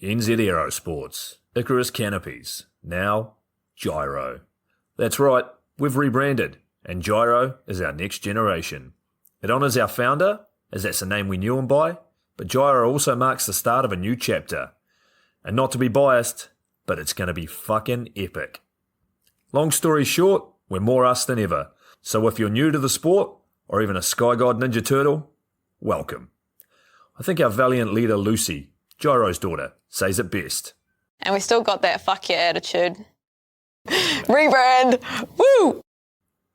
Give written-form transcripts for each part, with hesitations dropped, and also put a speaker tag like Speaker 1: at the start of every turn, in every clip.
Speaker 1: NZ Aerosports, Icarus Canopies, now Gyro. That's right, we've rebranded, and Gyro is our next generation. It honours our founder, as that's the name we knew him by, but Gyro also marks the start of a new chapter. And not to be biased, but it's going to be fucking epic. Long story short, we're more us than ever, so if you're new to the sport, or even a Sky God Ninja Turtle, welcome. I think our valiant leader Lucy, Gyro's daughter, says it best.
Speaker 2: And we still got that fuck yeah attitude. Rebrand! Woo!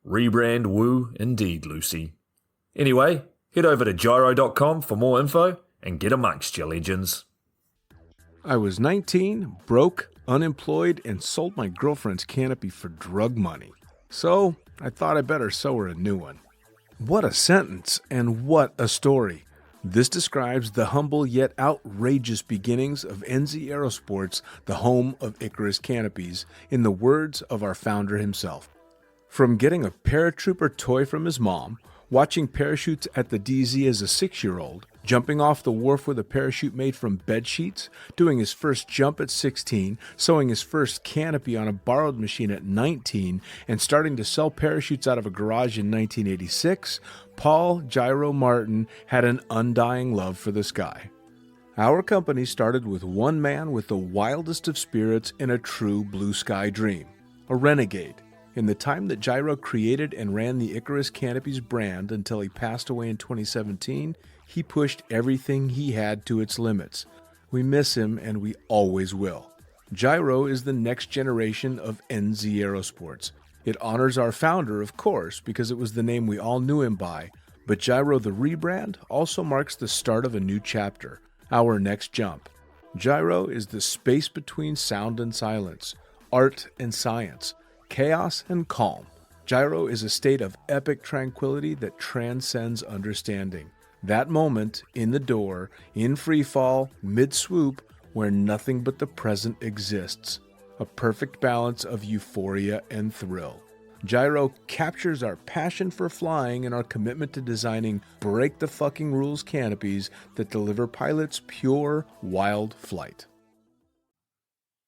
Speaker 1: Rebrand woo indeed, Lucy. Anyway, head over to gyro.com for more info and get amongst you legends.
Speaker 3: I was 19, broke, unemployed, and sold my girlfriend's canopy for drug money. So I thought I better sew her a new one. What a sentence, and what a story. This describes the humble yet outrageous beginnings of NZ Aerosports, the home of Icarus Canopies, in the words of our founder himself. From getting a paratrooper toy from his mom, watching parachutes at the DZ as a 6-year-old, jumping off the wharf with a parachute made from bed sheets, doing his first jump at 16, sewing his first canopy on a borrowed machine at 19, and starting to sell parachutes out of a garage in 1986, Paul Gyro Martin had an undying love for the sky. Our company started with one man with the wildest of spirits and a true blue sky dream, a renegade. In the time that Gyro created and ran the Icarus Canopies brand until he passed away in 2017, he pushed everything he had to its limits. We miss him, and we always will. Gyro is the next generation of NZ Aerosports. It honors our founder, of course, because it was the name we all knew him by, but Gyro the rebrand also marks the start of a new chapter, our next jump. Gyro is the space between sound and silence, art and science, chaos and calm. Gyro is a state of epic tranquility that transcends understanding. That moment, in the door, in free fall, mid-swoop, where nothing but the present exists. A perfect balance of euphoria and thrill. Gyro captures our passion for flying and our commitment to designing break-the-fucking-rules canopies that deliver pilots pure, wild flight.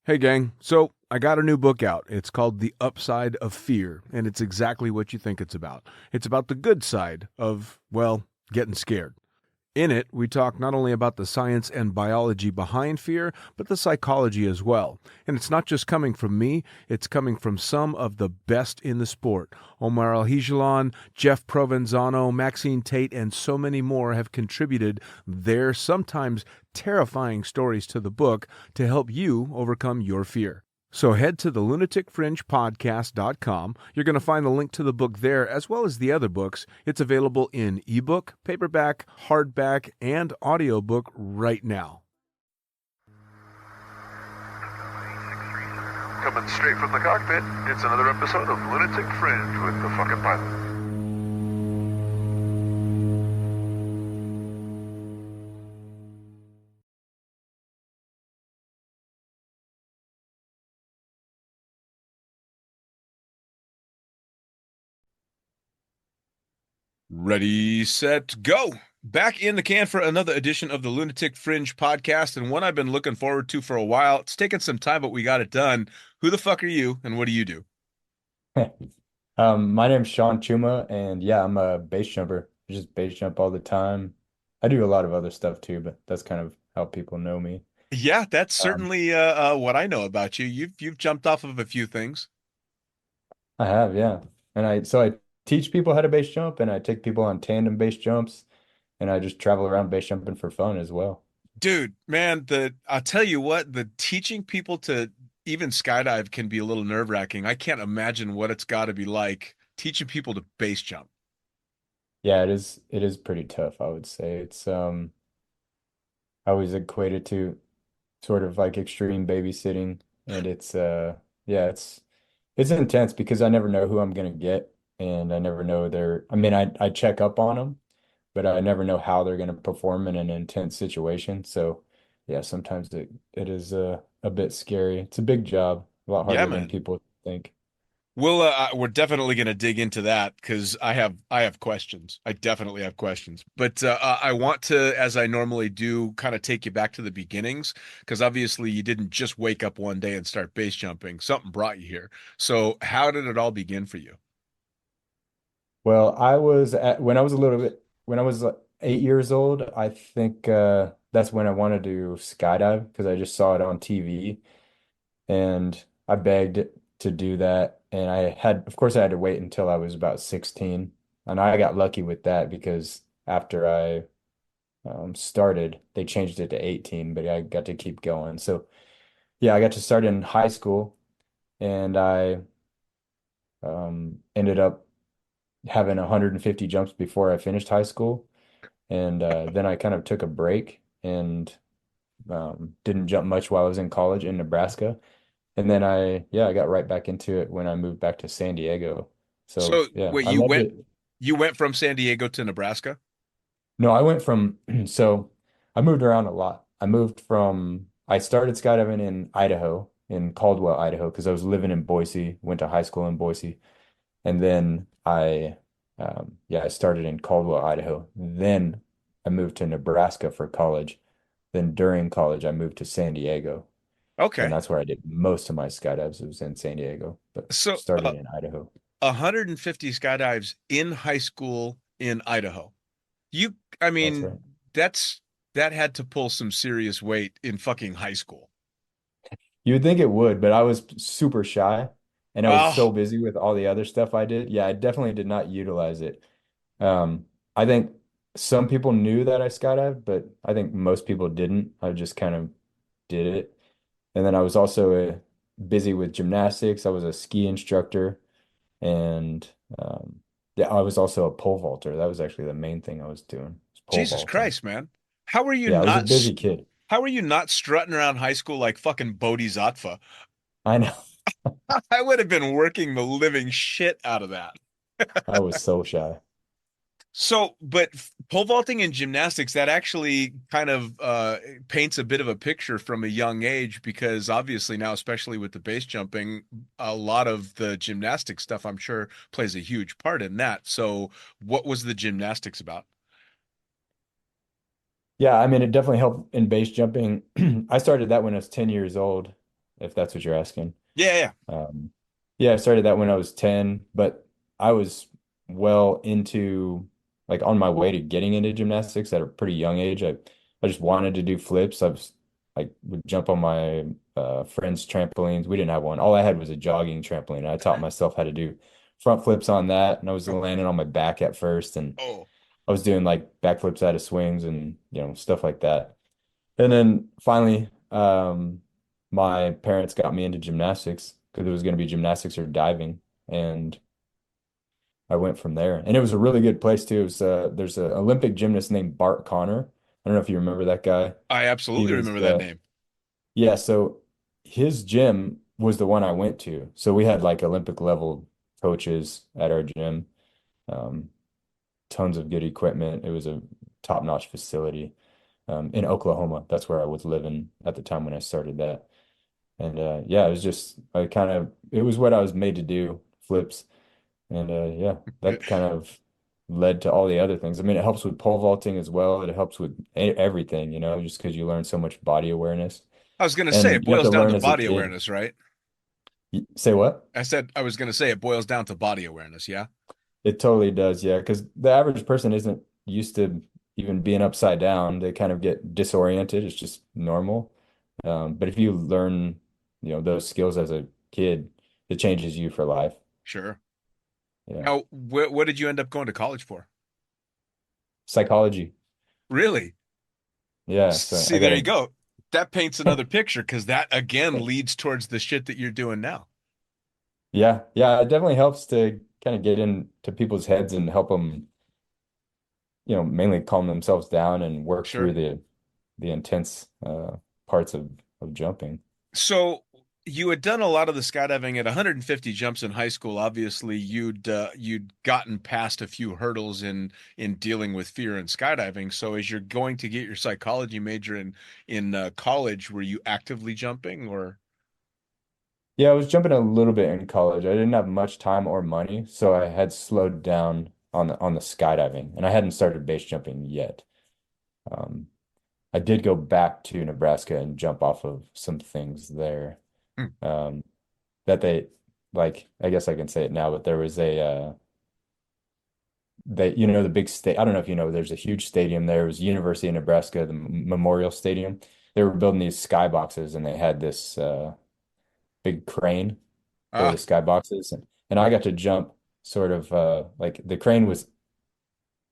Speaker 3: Hey gang, so I got a new book out. It's called The Upside of Fear, and it's exactly what you think it's about. It's about the good side of, well, getting scared. In it, we talk not only about the science and biology behind fear, but the psychology as well. And it's not just coming from me, it's coming from some of the best in the sport. Omar Alhijalan, Jeff Provenzano, Maxine Tate, and so many more have contributed their sometimes terrifying stories to the book to help you overcome your fear. So head to the lunaticfringepodcast.com. You're going to find the link to the book there, as well as the other books. It's available in ebook, paperback, hardback, and audiobook right now.
Speaker 4: Coming straight from the cockpit, it's another episode of Lunatic Fringe with the fucking pilot.
Speaker 3: Ready, set, go! Back in the can for another edition of the Lunatic Fringe podcast, and one I've been looking forward to for a while. It's taken some time, but we got it done. Who the fuck are you, and what do you do?
Speaker 5: My name's Sean Chuma, and yeah, I'm a base jumper. I just base jump all the time. I do a lot of other stuff too, but that's kind of how people know me.
Speaker 3: Yeah, that's certainly what I know about you. You've jumped off of a few things.
Speaker 5: I have, yeah. And I teach people how to base jump, and I take people on tandem base jumps, and I just travel around base jumping for fun as well.
Speaker 3: Dude, man, I'll tell you what, the teaching people to even skydive can be a little nerve-wracking. I can't imagine what it's got to be like teaching people to base jump.
Speaker 5: Yeah, it is pretty tough, I would say. It's I always equate it to sort of like extreme babysitting, and it's yeah, it's intense because I never know who I'm gonna get, and I never know I check up on them, but I never know how they're going to perform in an intense situation. So, yeah, sometimes it is a bit scary. It's a big job, a lot
Speaker 6: Yeah,
Speaker 5: harder than
Speaker 6: man.
Speaker 5: people think.
Speaker 6: We're definitely going to dig into that because I have questions. I definitely have questions. But I want to, as I normally do, kind of take you back to the beginnings because obviously you didn't just wake up one day and start base jumping. Something brought you here. So how did it all begin for you?
Speaker 5: Well, when I was a little bit when I was 8 years old, I think that's when I wanted to skydive because I just saw it on TV and I begged to do that. And of course, I had to wait until I was about 16. And I got lucky with that because after I started, they changed it to 18, but I got to keep going. So, yeah, I got to start in high school and I ended up having 150 jumps before I finished high school. And then I kind of took a break and didn't jump much while I was in college in Nebraska. And then I got right back into it when I moved back to San Diego. So
Speaker 6: So
Speaker 5: yeah,
Speaker 6: wait,
Speaker 5: I
Speaker 6: you
Speaker 5: loved
Speaker 6: went
Speaker 5: it.
Speaker 6: you went from San Diego to Nebraska?
Speaker 5: No, I went from, so I moved around a lot. I started skydiving in Idaho, in Caldwell, Idaho, because I was living in Boise, went to high school in Boise. And then I started in Caldwell, Idaho. Then I moved to Nebraska for college. Then during college, I moved to San Diego. And
Speaker 6: Okay.
Speaker 5: that's where I did most of my skydives. It was in San Diego, but
Speaker 6: So
Speaker 5: started in Idaho.
Speaker 6: 150 skydives in high school in Idaho. You, I
Speaker 5: That's
Speaker 6: mean,
Speaker 5: right.
Speaker 6: that's that had to pull some serious weight in fucking high school.
Speaker 5: You would think it would, but I was super shy and I was
Speaker 6: Oh,
Speaker 5: so busy with all the other stuff I did. Yeah, I definitely did not utilize it. I think some people knew that I skydived, but I think most people didn't. I just kind of did it. And then I was also busy with gymnastics. I was a ski instructor and yeah, I was also a pole vaulter. That was actually the main thing I was doing, was pole
Speaker 6: Jesus
Speaker 5: vaulting.
Speaker 6: Christ, man. How were you
Speaker 5: Yeah, I was a
Speaker 6: not
Speaker 5: busy kid.
Speaker 6: how were you not strutting around high school like fucking Bodhisattva?
Speaker 5: I know.
Speaker 6: I would have been working the living shit out of that.
Speaker 5: I was so shy.
Speaker 6: So, but pole vaulting and gymnastics, that actually kind of paints a bit of a picture from a young age because obviously now, especially with the base jumping, a lot of the gymnastics stuff, I'm sure, plays a huge part in that. So, what was the gymnastics about?
Speaker 5: Yeah, I mean, it definitely helped in base jumping. I started that when I was 10 years old, if that's what you're asking.
Speaker 6: Yeah, yeah.
Speaker 5: Um, yeah, I started that when I was 10, but I was well into like on my way to getting into gymnastics at a pretty young age. I just wanted to do flips. I was like would jump on my friends' trampolines. We didn't have one. All I had was a jogging trampoline. I taught myself how to do front flips on that, and I was
Speaker 6: Oh,
Speaker 5: landing on my back at first, and
Speaker 6: oh,
Speaker 5: I was doing like backflips out of swings and stuff like that. And then finally, my parents got me into gymnastics because it was going to be gymnastics or diving, and I went from there. And it was a really good place too. There's an Olympic gymnast named Bart Connor. I don't know if you remember that guy.
Speaker 6: I
Speaker 5: He
Speaker 6: absolutely
Speaker 5: was
Speaker 6: remember that name.
Speaker 5: yeah. So his gym was the one I went to. So we had like Olympic level coaches at our gym. Um, Tons of good equipment. It was a top-notch facility in Oklahoma. That's where I was living at the time when I started that. And yeah, it was just it was what I was made to do, flips. And yeah, that kind of led to all the other things. I mean, it helps with pole vaulting as well. It helps with everything, just because you learn so much body awareness.
Speaker 6: I was gonna say
Speaker 5: And
Speaker 6: it
Speaker 5: you have
Speaker 6: boils
Speaker 5: to
Speaker 6: down
Speaker 5: learn
Speaker 6: to
Speaker 5: as a
Speaker 6: body
Speaker 5: kid.
Speaker 6: awareness, right?
Speaker 5: Say what?
Speaker 6: I said I was gonna say it boils down to body awareness, yeah?
Speaker 5: It totally does, yeah, because the average person isn't used to even being upside down. They kind of get disoriented. It's just normal. But if you learn, those skills as a kid, it changes you for life.
Speaker 6: Sure.
Speaker 5: Yeah.
Speaker 6: Now, what did you end up going to college for?
Speaker 5: Psychology.
Speaker 6: Really?
Speaker 5: Yeah. So
Speaker 6: See,
Speaker 5: I got
Speaker 6: there you
Speaker 5: a,
Speaker 6: go. That paints another picture because that again leads towards the shit that you're doing now.
Speaker 5: yeah, yeah, it definitely helps to kind of get into people's heads and help them, mainly calm themselves down and work through
Speaker 6: Sure.
Speaker 5: the intense parts of jumping.
Speaker 6: So you had done a lot of the skydiving at 150 jumps in high school. Obviously, you'd gotten past a few hurdles in dealing with fear in skydiving. So, as you're going to get your psychology major in college, were you actively jumping or?
Speaker 5: Yeah, I was jumping a little bit in college. I didn't have much time or money, so I had slowed down on the skydiving, and I hadn't started base jumping yet. Um, I did go back to Nebraska and jump off of some things there.
Speaker 6: Hmm.
Speaker 5: That they like, I guess I can say it now, but there was a they the big state. I don't know if you know, there's a huge stadium there. It was University of Nebraska, the Memorial Stadium. They were building these skyboxes, and they had this big crane for the
Speaker 6: Ah,
Speaker 5: skyboxes, and I got to jump sort of like the crane was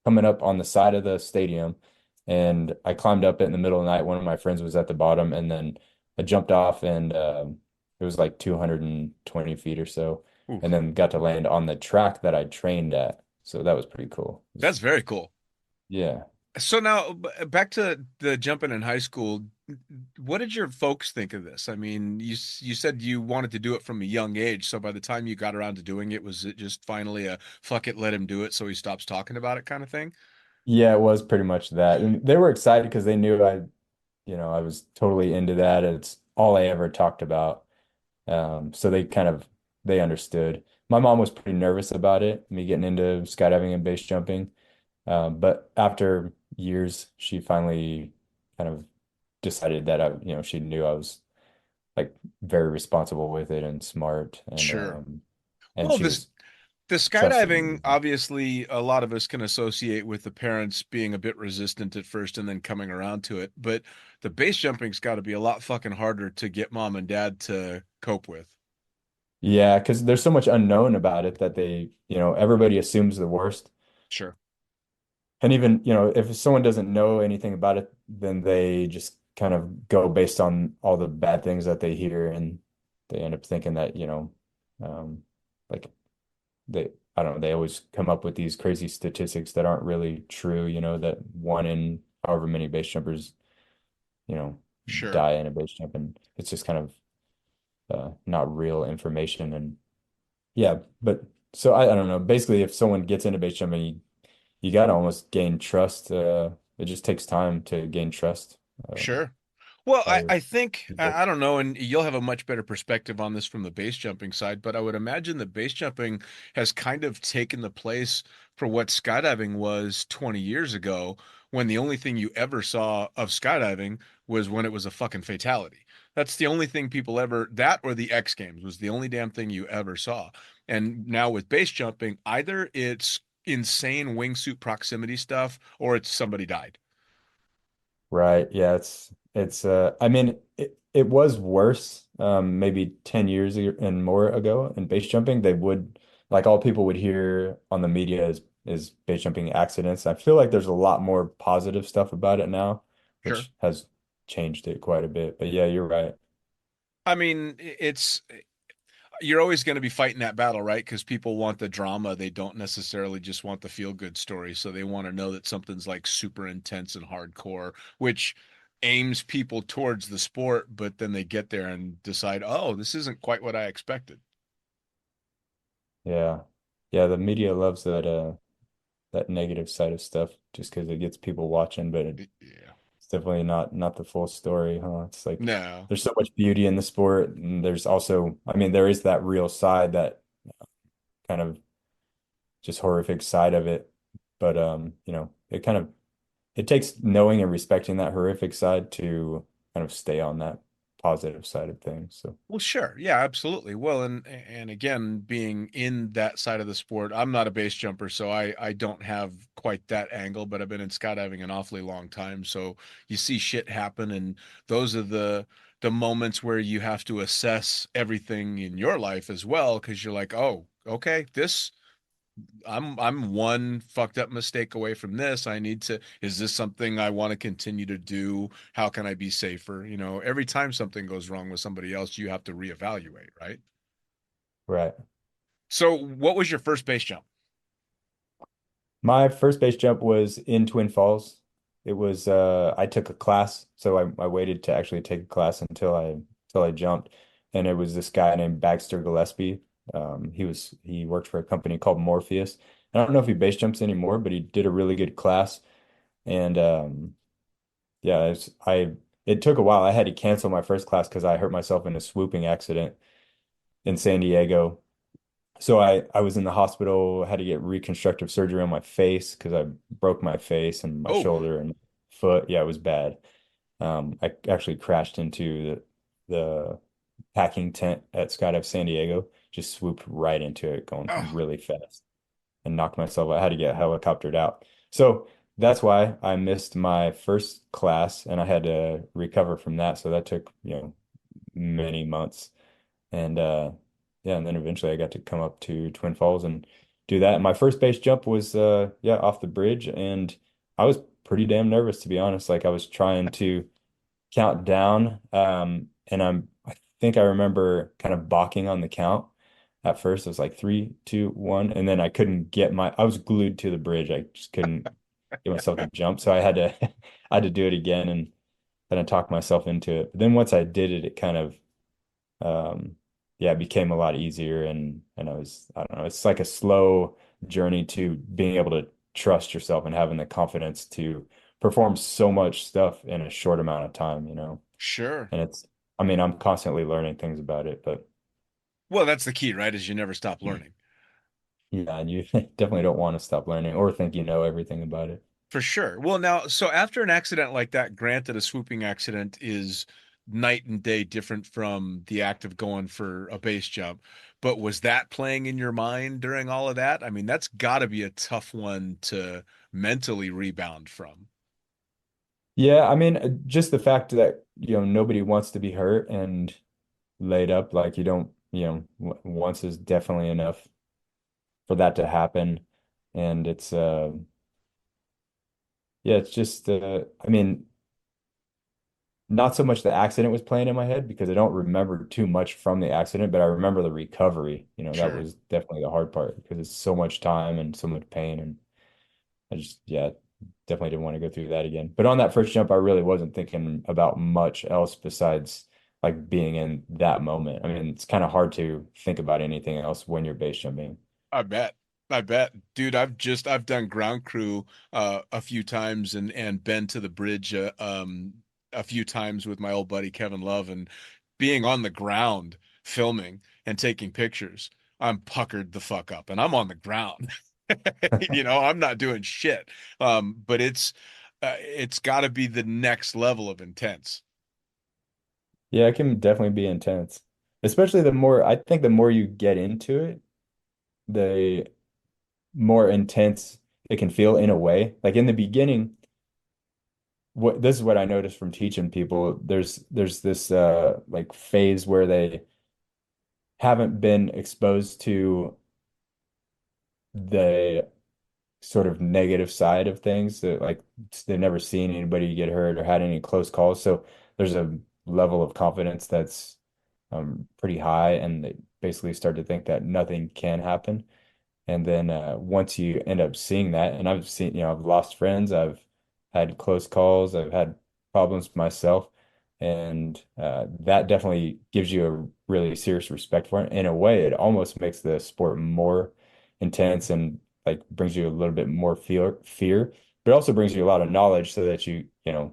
Speaker 5: coming up on the side of the stadium, and I climbed up it in the middle of the night. One of my friends was at the bottom, and then I jumped off, and it was like 220 feet or so, and
Speaker 6: oof.
Speaker 5: then got to land on the track that I trained at. So that was pretty cool.
Speaker 6: That's very cool.
Speaker 5: Yeah.
Speaker 6: So now back to the jumping in high school. What did your folks think of this? I mean, you said you wanted to do it from a young age. So by the time you got around to doing it, was it just finally a fuck it, let him do it so he stops talking about it kind of thing?
Speaker 5: Yeah, it was pretty much that. And they were excited because they knew I was totally into that. It's all I ever talked about. So they understood. My mom was pretty nervous about it, me getting into skydiving and base jumping. But after years, she finally kind of decided that she knew I was like very responsible with it and smart,
Speaker 6: Sure.
Speaker 5: and
Speaker 6: Well,
Speaker 5: she
Speaker 6: this
Speaker 5: was
Speaker 6: the
Speaker 5: trusted
Speaker 6: skydiving,
Speaker 5: me.
Speaker 6: obviously, a lot of us can associate with the parents being a bit resistant at first and then coming around to it. But the base jumping's got to be a lot fucking harder to get mom and dad to cope with.
Speaker 5: Yeah, because there's so much unknown about it that everybody assumes the worst.
Speaker 6: Sure.
Speaker 5: And even, if someone doesn't know anything about it, then they just kind of go based on all the bad things that they hear, and they end up thinking that, um, like I don't know, they always come up with these crazy statistics that aren't really true, that one in however many base jumpers, you know,
Speaker 6: Sure.
Speaker 5: die in a base jump, and it's just kind of not real information. And yeah, but so I don't know. Basically, if someone gets into base jumping, you got to almost gain trust. It just takes time to gain trust
Speaker 6: Sure. Well,
Speaker 5: by
Speaker 6: I think
Speaker 5: people.
Speaker 6: I don't know, and you'll have a much better perspective on this from the base jumping side, but I would imagine that base jumping has kind of taken the place for what skydiving was 20 years ago, when the only thing you ever saw of skydiving was when it was a fucking fatality. That's the only thing people ever, that or the X Games was the only damn thing you ever saw. And now with base jumping, either it's insane wingsuit proximity stuff or it's somebody died.
Speaker 5: Right. Yeah, it's I mean it was worse maybe 10 years and more ago in base jumping. They would like all people would hear on the media is base jumping accidents. I feel like there's a lot more positive stuff about it now,
Speaker 6: Sure.
Speaker 5: which has changed it quite a bit. But yeah, you're right.
Speaker 6: I mean, it's you're always going to be fighting that battle, right? Because people want the drama. They don't necessarily just want the feel good story. So they want to know that something's like super intense and hardcore, which aims people towards the sport, but then they get there and decide, oh, this isn't quite what I expected.
Speaker 5: Yeah. Yeah, the media loves that negative side of stuff just because it gets people watching, but
Speaker 6: Yeah.
Speaker 5: it's definitely not the full story, huh? It's like
Speaker 6: No,
Speaker 5: there's so much beauty in the sport, and there's also, I mean, there is that real side, that kind of just horrific side of it. But it takes knowing and respecting that horrific side to kind of stay on that positive side of things. So
Speaker 6: well, sure. Yeah, absolutely. Well, and again, being in that side of the sport, I'm not a base jumper, so I don't have quite that angle, but I've been in skydiving an awfully long time. So you see shit happen, and those are the moments where you have to assess everything in your life as well, because you're like, oh, okay, this I'm one fucked up mistake away from this. I need to, is this something I want to continue to do? How can I be safer? You know, every time something goes wrong with somebody else, you have to reevaluate, right?
Speaker 5: right.
Speaker 6: So, what was your first base jump?
Speaker 5: My first base jump was in Twin Falls. It was I took a class, so I waited to actually take a class until I jumped. and it was this guy named Baxter Gillespie. He worked for a company called Morpheus. I don't know if he base jumps anymore, but he did a really good class. And yeah, it took a while. I had to cancel my first class because I hurt myself in a swooping accident in San Diego. So I was in the hospital, had to get reconstructive surgery on my face because I broke my face and my
Speaker 6: Oh,
Speaker 5: shoulder and foot. Yeah, it was bad. I actually crashed into the packing tent at Skydive San Diego, just swooped right into it, going
Speaker 6: oh,
Speaker 5: really fast and knocked myself out. I had to get helicoptered out. So that's why I missed my first class and I had to recover from that. So that took, many months. And yeah, and then eventually I got to come up to Twin Falls and do that. And my first base jump was yeah, off the bridge and I was pretty damn nervous to be honest. Like I was trying to count down and I think I remember kind of balking on the count. At first it was like three, two, one, and then I was glued to the bridge. I just couldn't get myself to jump. So I had to I had to do it again and then I talked myself into it. But then once I did it, it kind of yeah, it became a lot easier and I don't know, it's like a slow journey to being able to trust yourself and having the confidence to perform so much stuff in a short amount of time,
Speaker 6: sure.
Speaker 5: And I mean, I'm constantly learning things about it, but
Speaker 6: Well, that's the key, right? Is you never stop learning.
Speaker 5: yeah, and you definitely don't want to stop learning or think you know everything about it.
Speaker 6: For sure. Well, now, so after an accident like that, granted, a swooping accident is night and day different from the act of going for a base jump. But was that playing in your mind during all of that? I mean, that's got to be a tough one to mentally rebound from.
Speaker 5: Yeah, I mean, just the fact that, nobody wants to be hurt and laid up, like you don't, once is definitely enough for that to happen. And it's yeah, it's just I mean, not so much the accident was playing in my head because I don't remember too much from the accident, but I remember the recovery. That
Speaker 6: Sure.
Speaker 5: was definitely the hard part because it's so much time and so much pain and I just yeah, definitely didn't want to go through that again. But on that first jump, I really wasn't thinking about much else besides like being in that moment. I mean, it's kind of hard to think about anything else when you're base jumping.
Speaker 6: I bet. I bet. Dude, I've done ground crew a few times and been to the bridge a few times with my old buddy Kevin Love and being on the ground filming and taking pictures. I'm puckered the fuck up and I'm on the ground. I'm not doing shit. But it's got to be the next level of intense.
Speaker 5: Yeah, it can definitely be intense. Especially I think the more you get into it, the more intense it can feel in a way. Like in the beginning, this is what I noticed from teaching people. There's this like phase where they haven't been exposed to the sort of negative side of things that like they've never seen anybody get hurt or had any close calls. So there's a level of confidence that's pretty high and they basically start to think that nothing can happen. And then once you end up seeing that, and I've seen, I've lost friends, I've had close calls, I've had problems myself, and that definitely gives you a really serious respect for it. In a way, it almost makes the sport more intense and like brings you a little bit more fear, but it also brings you a lot of knowledge so that you can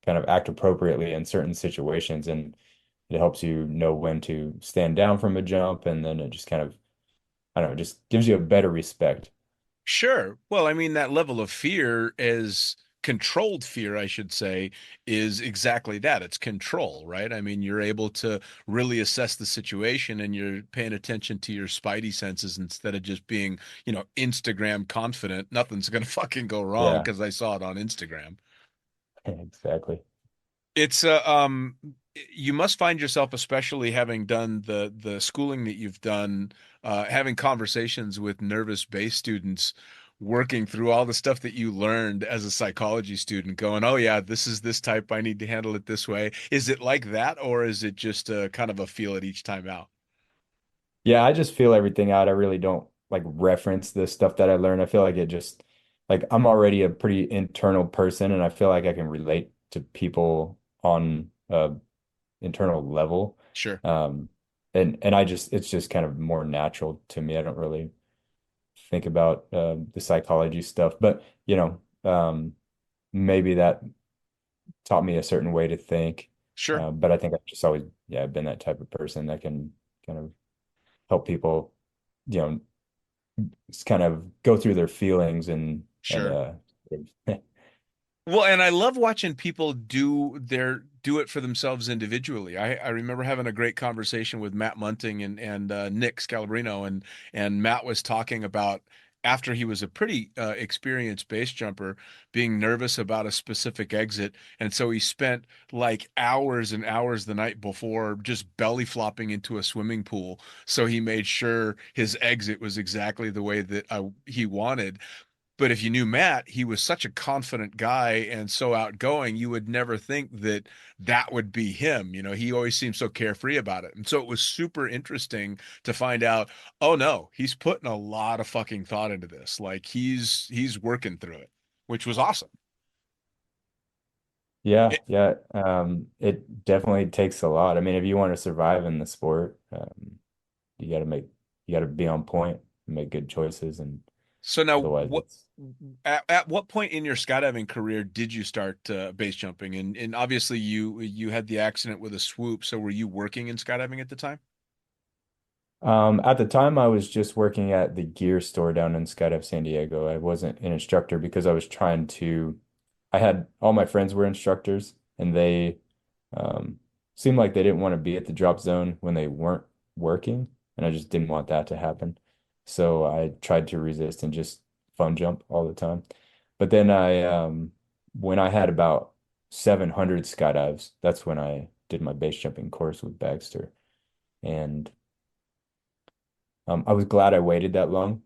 Speaker 5: kind of act appropriately in certain situations, and it helps you know when to stand down from a jump, and then it just kind of I don't know, just gives you a better respect.
Speaker 6: Sure. Well, I mean, that level of fear is controlled fear, I should say, is exactly that. It's control, right? I mean, you're able to really assess the situation and you're paying attention to your spidey senses instead of just being, Instagram confident. Nothing's gonna fucking go wrong
Speaker 5: Yeah,
Speaker 6: because I saw it on Instagram.
Speaker 5: exactly.
Speaker 6: It's you must find yourself, especially having done the schooling that you've done, having conversations with nervous base students, working through all the stuff that you learned as a psychology student, going, "Oh yeah, this is this type. I need to handle it this way." Is it like that, or is it just kind of a feel it each time out?
Speaker 5: Yeah, I just feel everything out. I really don't like reference the stuff that I learned. I feel like it just like I'm already a pretty internal person and I feel like I can relate to people on a internal level.
Speaker 6: Sure.
Speaker 5: Um, and it's just kind of more natural to me. I don't really think about the psychology stuff, but maybe that taught me a certain way to think.
Speaker 6: Sure.
Speaker 5: But I think I've just always, yeah, been that type of person that can kind of help people, you know, just kind of go through their feelings and
Speaker 6: Sure. Well, and I love watching people do it for themselves individually. I remember having a great conversation with Matt Munting and Nick Scalabrino, and Matt was talking about after he was a pretty experienced base jumper, being nervous about a specific exit, and so he spent like hours and hours the night before just belly flopping into a swimming pool, so he made sure his exit was exactly the way that he wanted. But if you knew Matt, he was such a confident guy and so outgoing, you would never think that that would be him. You know, he always seemed so carefree about it. And so it was super interesting to find out, oh no, he's putting a lot of fucking thought into this. Like he's working through it, which was awesome.
Speaker 5: Yeah,
Speaker 6: It,
Speaker 5: yeah. It definitely takes a lot. I mean, if you want to survive in the sport, you got to make you got to be on point, make good choices, and
Speaker 6: so now
Speaker 5: otherwise
Speaker 6: what
Speaker 5: it's
Speaker 6: at what point in your skydiving career did you start base jumping? And obviously you had the accident with a swoop. So were you working in skydiving at the time?
Speaker 5: At the time, I was just working at the gear store down in Skydive San Diego. I wasn't an instructor because I was trying to. I had all my friends were instructors, and they um, seemed like they didn't want to be at the drop zone when they weren't working, and I just didn't want that to happen. So I tried to resist and just fun jump all the time. But then when I had about 700 skydives, that's when I did my base jumping course with Bagster, and I was glad I waited that long.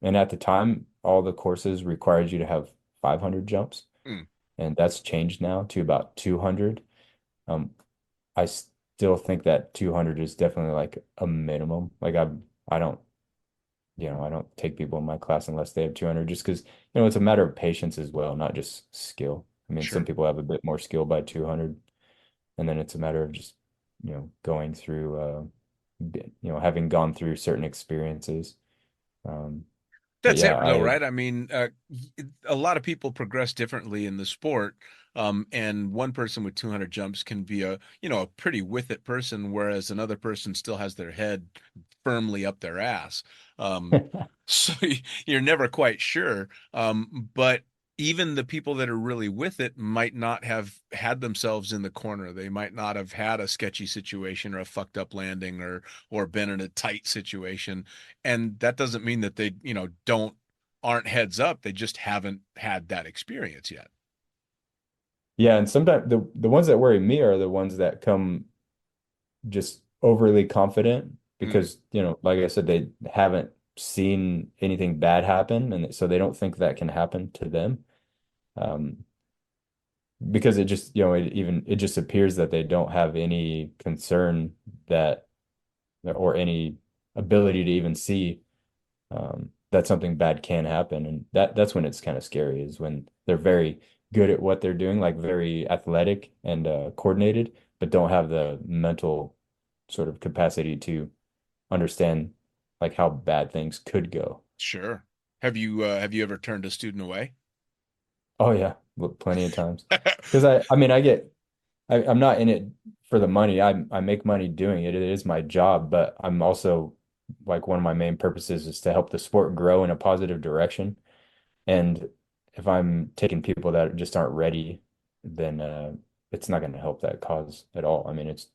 Speaker 5: And at the time, all the courses required you to have 500 jumps,
Speaker 6: Mm,
Speaker 5: and that's changed now to about 200. Um, I still think that 200 is definitely like a minimum. Like I don't, I don't take people in my class unless they have 200 just because, it's a matter of patience as well, not just skill. I mean, some
Speaker 6: sure.
Speaker 5: people have a bit more skill by 200, and then it's a matter of just, going through, having gone through certain experiences. Um, but
Speaker 6: That's
Speaker 5: yeah,
Speaker 6: it, though,
Speaker 5: I
Speaker 6: right? I mean, a lot of people progress differently in the sport, and one person with 200 jumps can be a pretty with it person, whereas another person still has their head firmly up their ass. Um, so you're never quite sure. But even the people that are really with it might not have had themselves in the corner. They might not have had a sketchy situation or a fucked up landing or been in a tight situation, and that doesn't mean that they don't aren't heads up, they just haven't had that experience yet.
Speaker 5: yeah, and sometimes the ones that worry me are the ones that come just overly confident
Speaker 6: Mm,
Speaker 5: because, like I said, they haven't seen anything bad happen, and so they don't think that can happen to them. Um, because it just, it just appears that they don't have any concern that or any ability to even see that something bad can happen. And that's when it's kind of scary, is when they're very good at what they're doing, like very athletic and coordinated, but don't have the mental sort of capacity to understand like how bad things could go.
Speaker 6: sure. Have you ever turned a student away?
Speaker 5: Oh yeah, look, plenty of times. Because I mean, I'm not in it for the money. I make money doing it. It is my job, but I'm also like one of my main purposes is to help the sport grow in a positive direction. And if I'm taking people that just aren't ready, then it's not going to help that cause at all. I mean, it's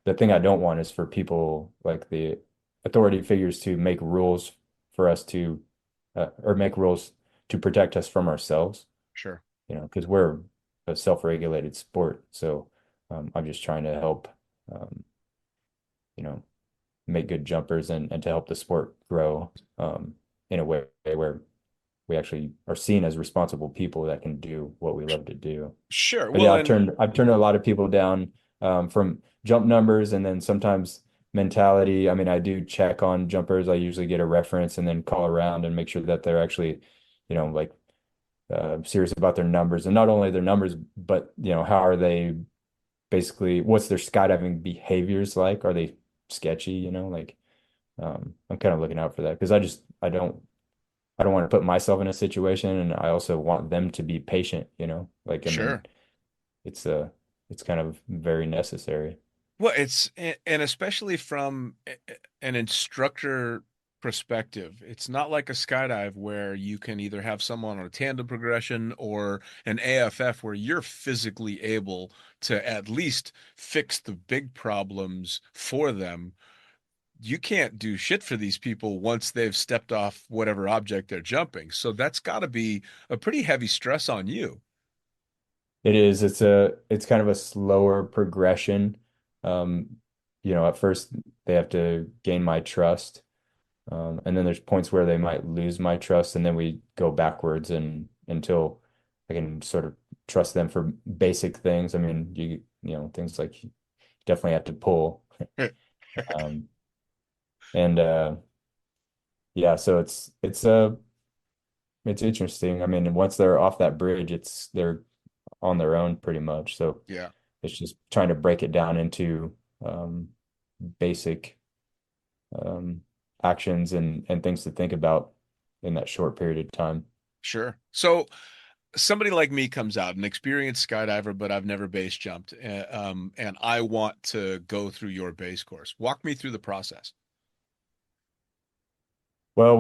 Speaker 5: the thing I don't want is for people like the authority figures to make rules for us to, or make rules to protect us from ourselves,
Speaker 6: Sure.
Speaker 5: because we're a self-regulated sport. So I'm just trying to help, um, you know, make good jumpers and to help the sport grow in a way where we actually are seen as responsible people that can do what we love to do.
Speaker 6: Sure.
Speaker 5: But yeah,
Speaker 6: Well,
Speaker 5: I've turned a lot of people down from jump numbers and then sometimes mentality. I mean, I do check on jumpers. I usually get a reference and then call around and make sure that they're actually, like serious about their numbers and not only their numbers, but how are they basically what's their skydiving behaviors like? Are they sketchy, like I'm kind of looking out for that because I don't want to put myself in a situation, and I also want them to be patient, like, I mean,
Speaker 6: Sure.
Speaker 5: it's it's kind of very necessary.
Speaker 6: Well, and especially from an instructor perspective, it's not like a skydive where you can either have someone on a tandem progression or an AFF where you're physically able to at least fix the big problems for them. You can't do shit for these people once they've stepped off whatever object they're jumping. So that's got to be a pretty heavy stress on you.
Speaker 5: It is. It's kind of a slower progression. Um, at first they have to gain my trust. And then there's points where they might lose my trust, and then we go backwards and until I can sort of trust them for basic things. I mean, things like you definitely have to pull. Um, and yeah, so it's interesting. I mean, once they're off that bridge, they're on their own pretty much. So
Speaker 6: Yeah,
Speaker 5: it's just trying to break it down into basic um, actions and things to think about in that short period of time.
Speaker 6: sure. So somebody like me comes out, an experienced skydiver, but I've never base jumped, and I want to go through your base course. Walk me through the process.
Speaker 5: Well,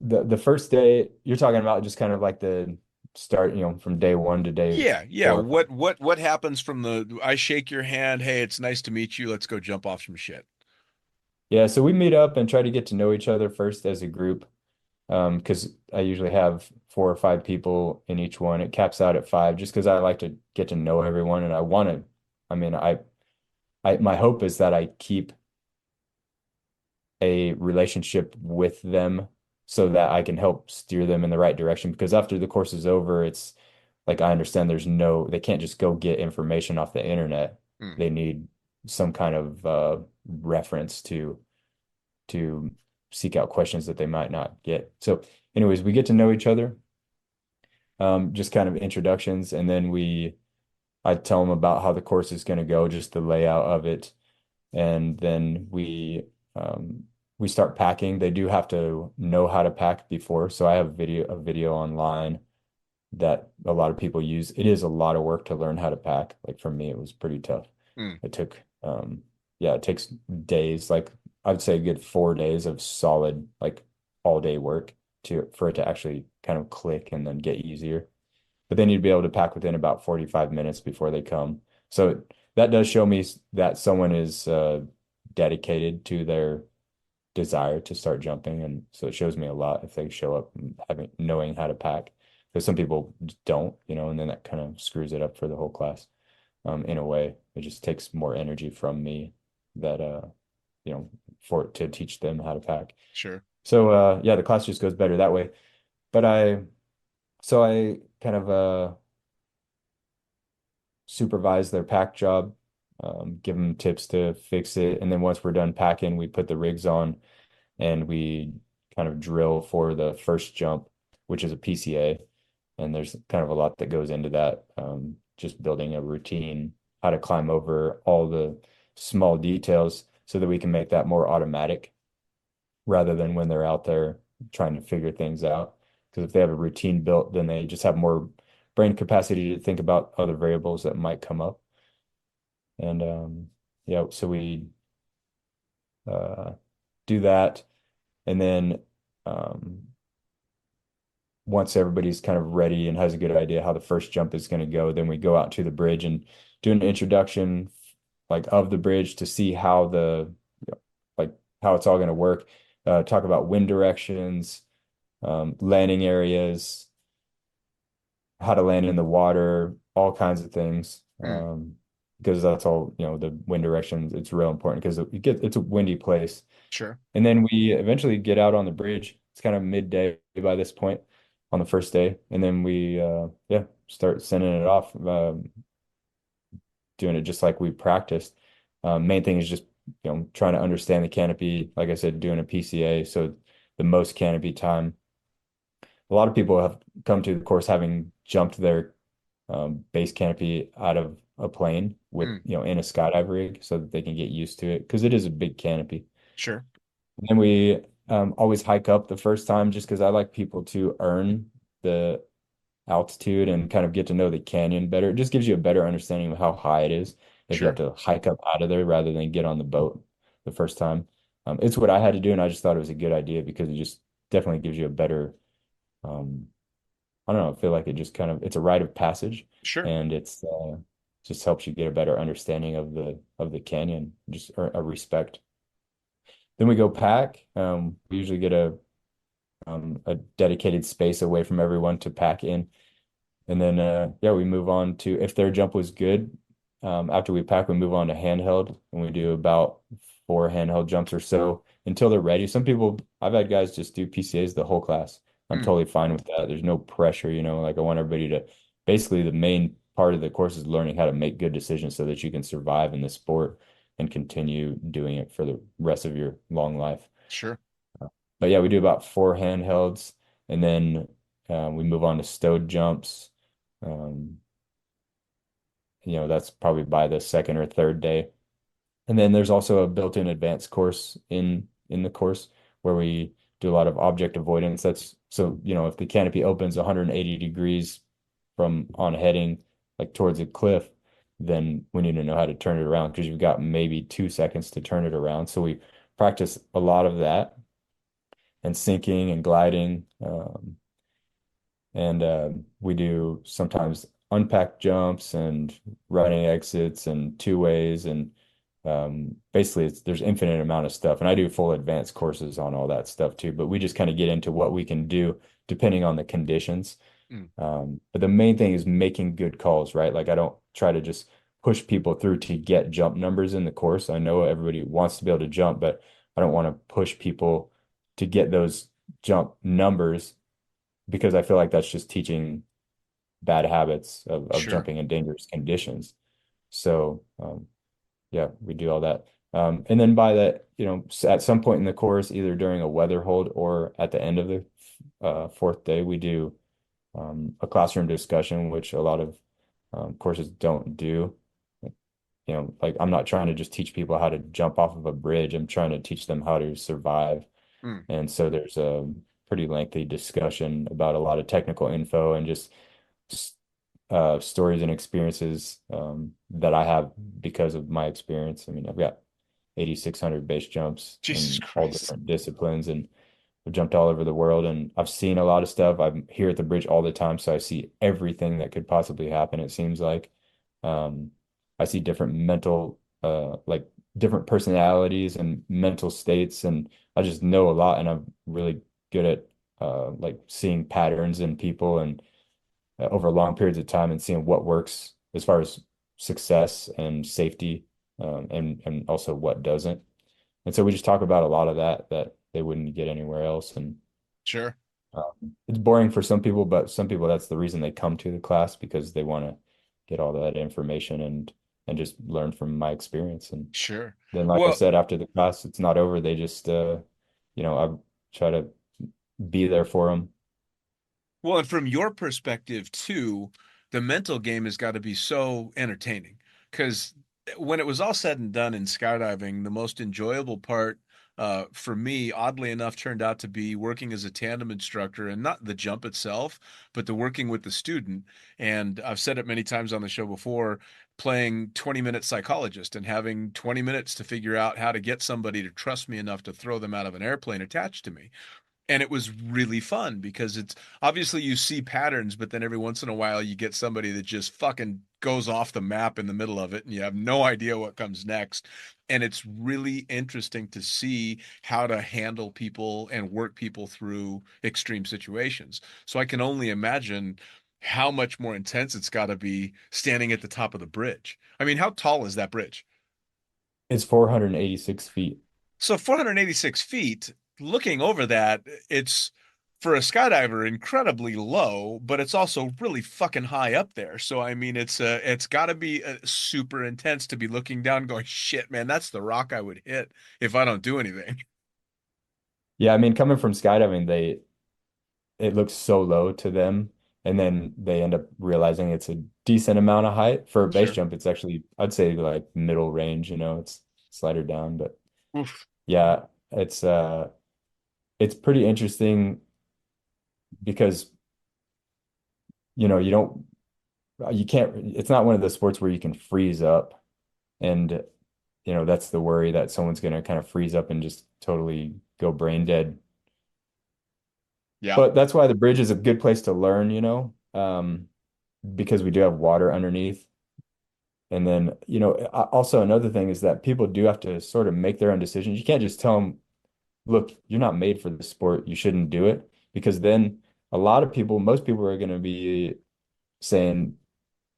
Speaker 5: the first day you're talking about just kind of like the start, from day one to day
Speaker 6: Yeah, yeah.
Speaker 5: 4.
Speaker 6: What happens from the I shake your hand, hey, it's nice to meet you. Let's go jump off some shit.
Speaker 5: Yeah, so we meet up and try to get to know each other first as a group. Because I usually have 4 or 5 people in each one. It caps out at 5 just because I like to get to know everyone and I mean, my hope is that I keep a relationship with them so that I can help steer them in the right direction. Because after the course is over, it's like I understand they can't just go get information off the internet.
Speaker 6: Hmm.
Speaker 5: They need some kind of reference to seek out questions that they might not get. So, anyways, we get to know each other, just kind of introductions, and then I tell them about how the course is going to go, just the layout of it, and then we start packing. They do have to know how to pack before, so I have a video online that a lot of people use. It is a lot of work to learn how to pack. Like for me, it was pretty tough.
Speaker 6: Hmm.
Speaker 5: It took, yeah, it takes days. Like I'd say a good 4 days of solid, like all day work for it to actually kind of click and then get easier. But they need to be able to pack within about 45 minutes before they come. So that does show me that someone is dedicated to their desire to start jumping. And so it shows me a lot if they show up knowing how to pack. Because some people just don't, and then that kind of screws it up for the whole class. In a way, it just takes more energy from me that for it to teach them how to pack.
Speaker 6: Sure.
Speaker 5: So yeah, the class just goes better that way. But I kind of supervise their pack job, give them tips to fix it, and then once we're done packing, we put the rigs on and we kind of drill for the first jump, which is a PCA. And there's kind of a lot that goes into that. Just building a routine, how to climb over all the small details so that we can make that more automatic rather than when they're out there trying to figure things out. Because if they have a routine built, then they just have more brain capacity to think about other variables that might come up. And yeah, so we uh, do that. And then once everybody's kind of ready and has a good idea how the first jump is going to go, then we go out to the bridge and do an introduction like of the bridge to see how like how it's all going to work. Talk about wind directions, landing areas, how to land in the water, all kinds of things.
Speaker 6: Hmm.
Speaker 5: Because that's all, the wind directions, it's real important because it's a windy place.
Speaker 6: Sure.
Speaker 5: And then we eventually get out on the bridge. It's kind of midday by this point on the first day. And then we, yeah, start sending it off, doing it just like we practiced. Main thing is just, trying to understand the canopy. Like I said, doing a PCA. So the most canopy time. A lot of people have come to the course having jumped their base canopy out of a plane with,
Speaker 6: Mm,
Speaker 5: in a skydive rig so that they can get used to it because it is a big canopy.
Speaker 6: sure.
Speaker 5: And then we always hike up the first time just because I like people to earn the altitude and kind of get to know the canyon better. It just gives you a better understanding of how high it is if you have
Speaker 6: Sure.
Speaker 5: to hike up out of there rather than get on the boat the first time. It's what I had to do, and I just thought it was a good idea because it just definitely gives you a better, um, I don't know, I feel like it just kind of it's a rite of passage,
Speaker 6: Sure.
Speaker 5: and it's just helps you get a better understanding of the canyon, just a respect. Then we go pack. We usually get a dedicated space away from everyone to pack in. And then yeah, we move on to if their jump was good, after we pack, we move on to handheld and we do about 4 handheld jumps or so until they're ready. Some people, I've had guys just do PCAs the whole class. I'm
Speaker 6: Mm,
Speaker 5: totally fine with that. There's no pressure, like I want everybody to basically the main part of the course is learning how to make good decisions so that you can survive in the sport and continue doing it for the rest of your long life.
Speaker 6: sure.
Speaker 5: But yeah, we do about 4 handhelds and then we move on to stowed jumps. Um, that's probably by the second or third day. And then there's also a built-in advanced course in the course where we do a lot of object avoidance. That's so, if the canopy opens 180 degrees from on heading like towards a cliff, then we need to know how to turn it around because you've got maybe 2 seconds to turn it around. So we practice a lot of that and sinking and gliding. And we do sometimes unpack jumps and running exits and two ways and basically there's infinite amount of stuff. And I do full advanced courses on all that stuff too, but we just kind of get into what we can do depending on the conditions.
Speaker 6: Mm,
Speaker 5: But the main thing is making good calls, right? Like I don't try to just push people through to get jump numbers in the course. I know everybody wants to be able to jump, but I don't want to push people to get those jump numbers because I feel like that's just teaching bad habits of
Speaker 6: sure.
Speaker 5: jumping in dangerous conditions. So yeah, we do all that. And then by that, at some point in the course, either during a weather hold or at the end of the fourth day, we do a classroom discussion, which a lot of courses don't do. Like I'm not trying to just teach people how to jump off of a bridge. I'm trying to teach them how to survive.
Speaker 6: Mm,
Speaker 5: And so there's a pretty lengthy discussion about a lot of technical info and just stories and experiences that I have because of my experience. I mean, I've got 8,600 base jumps
Speaker 6: Jesus
Speaker 5: in all
Speaker 6: Christ.
Speaker 5: different disciplines and I've jumped all over the world and I've seen a lot of stuff. I'm here at the bridge all the time, so I see everything that could possibly happen, it seems like. Um, I see different mental, like different personalities and mental states, and I just know a lot and I'm really good at like seeing patterns in people and over long periods of time and seeing what works as far as success and safety, and also what doesn't. And so we just talk about a lot of that they wouldn't get anywhere else. And
Speaker 6: Sure.
Speaker 5: it's boring for some people, but some people that's the reason they come to the class because they want to get all that information and just learn from my experience. And
Speaker 6: Sure.
Speaker 5: then, like I
Speaker 6: Well,
Speaker 5: said, after the class, it's not over. They just, I try to be there for them.
Speaker 6: Well, and from your perspective too, the mental game has got to be so entertaining because when it was all said and done in skydiving, the most enjoyable part for me, oddly enough, turned out to be working as a tandem instructor and not the jump itself, but the working with the student. And I've said it many times on the show before, playing 20-minute psychologist and having 20 minutes to figure out how to get somebody to trust me enough to throw them out of an airplane attached to me. And it was really fun because it's obviously you see patterns, but then every once in a while you get somebody that just fucking goes off the map in the middle of it and you have no idea what comes next. And it's really interesting to see how to handle people and work people through extreme situations. So I can only imagine how much more intense it's got to be standing at the top of the bridge. I mean, how tall is that bridge?
Speaker 5: It's 486 feet.
Speaker 6: So 486 feet, looking over that, it's for a skydiver incredibly low, but it's also really fucking high up there. So I mean, it's got to be super intense to be looking down, going, "Shit, man, that's the rock I would hit if I don't do anything."
Speaker 5: Yeah, I mean, coming from skydiving, it looks so low to them. and then they end up realizing it's a decent amount of height. For a base
Speaker 6: Sure.
Speaker 5: jump, it's actually, I'd say like middle range, it's slider down, but
Speaker 6: Oof.
Speaker 5: yeah, it's pretty interesting because you don't you can't it's not one of those sports where you can freeze up, and that's the worry that someone's going to kind of freeze up and just totally go brain dead.
Speaker 6: Yeah.
Speaker 5: But that's why the bridge is a good place to learn, because we do have water underneath. And then, also another thing is that people do have to sort of make their own decisions. You can't just tell them, look, you're not made for this sport. You shouldn't do it. Because then most people are going to be saying,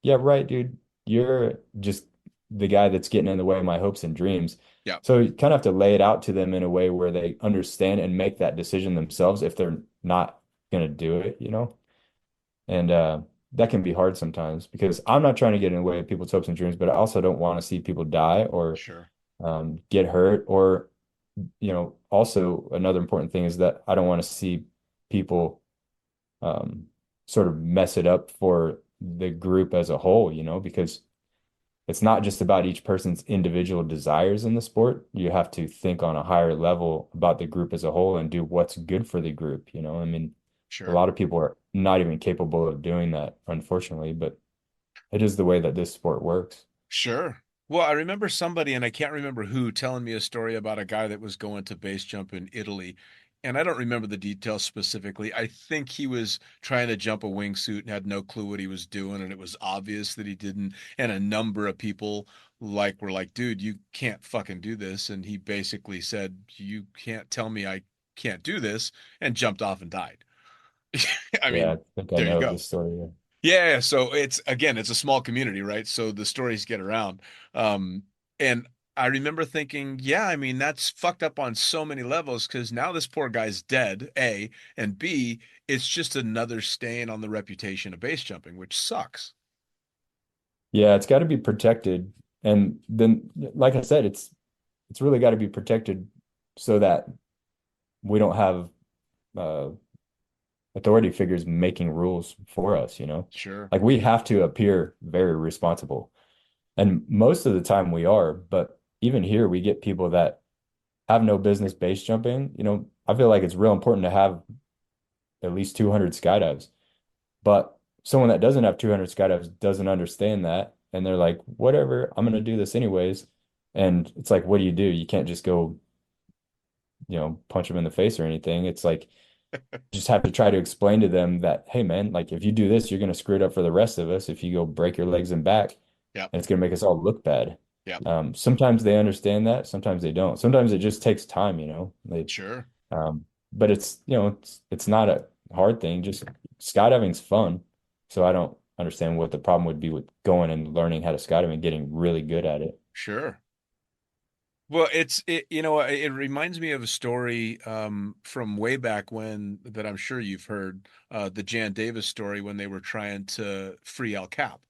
Speaker 5: yeah, right, dude, you're just the guy that's getting in the way of my hopes and dreams.
Speaker 6: Yeah.
Speaker 5: So you kind of have to lay it out to them in a way where they understand and make that decision themselves if they're not going to do it. And that can be hard sometimes because I'm not trying to get in the way of people's hopes and dreams, but I also don't want to see people die or
Speaker 6: Sure.
Speaker 5: get hurt. Or, also another important thing is that I don't want to see people um, sort of mess it up for the group as a whole, because it's not just about each person's individual desires in the sport. You have to think on a higher level about the group as a whole and do what's good for the group. I mean, a
Speaker 6: Sure.
Speaker 5: lot of people are not even capable of doing that, unfortunately, but it is the way that this sport works.
Speaker 6: Sure. Well, I remember somebody, and I can't remember who, telling me a story about a guy that was going to base jump in Italy. And I don't remember the details specifically. I think he was trying to jump a wingsuit and had no clue what he was doing, and it was obvious that he didn't. And a number of people were like, dude, you can't fucking do this. And he basically said, you can't tell me I can't do this, and jumped off and died. I
Speaker 5: Yeah,
Speaker 6: mean,
Speaker 5: I think I
Speaker 6: there you
Speaker 5: know
Speaker 6: go.
Speaker 5: this story.
Speaker 6: Yeah, so it's a small community, right? So the stories get around. Um, and I remember thinking, yeah, I mean, that's fucked up on so many levels because now this poor guy's dead, A, and B, it's just another stain on the reputation of base jumping, which sucks.
Speaker 5: Yeah, it's got to be protected. And then, like I said, it's really got to be protected so that we don't have uh, authority figures making rules for us.
Speaker 6: Sure.
Speaker 5: Like we have to appear very responsible. And most of the time we are, but even here we get people that have no business base jumping. I feel like it's real important to have at least 200 skydives. But someone that doesn't have 200 skydives doesn't understand that. And they're like, whatever, I'm going to do this anyways. And it's like, what do? You can't just go, punch them in the face or anything. It's like, just have to try to explain to them that, hey, man, like if you do this, you're going to screw it up for the rest of us if you go break your legs and back,
Speaker 6: Yep.
Speaker 5: and it's going to make us all look bad.
Speaker 6: Yep.
Speaker 5: Sometimes they understand that, sometimes they don't. Sometimes it just takes time.
Speaker 6: Sure.
Speaker 5: But it's not a hard thing. Just skydiving's fun. So I don't understand what the problem would be with going and learning how to skydive and getting really good at it.
Speaker 6: Sure. Well, it reminds me of a story from way back when that I'm sure you've heard, the Jan Davis story when they were trying to free El Cap.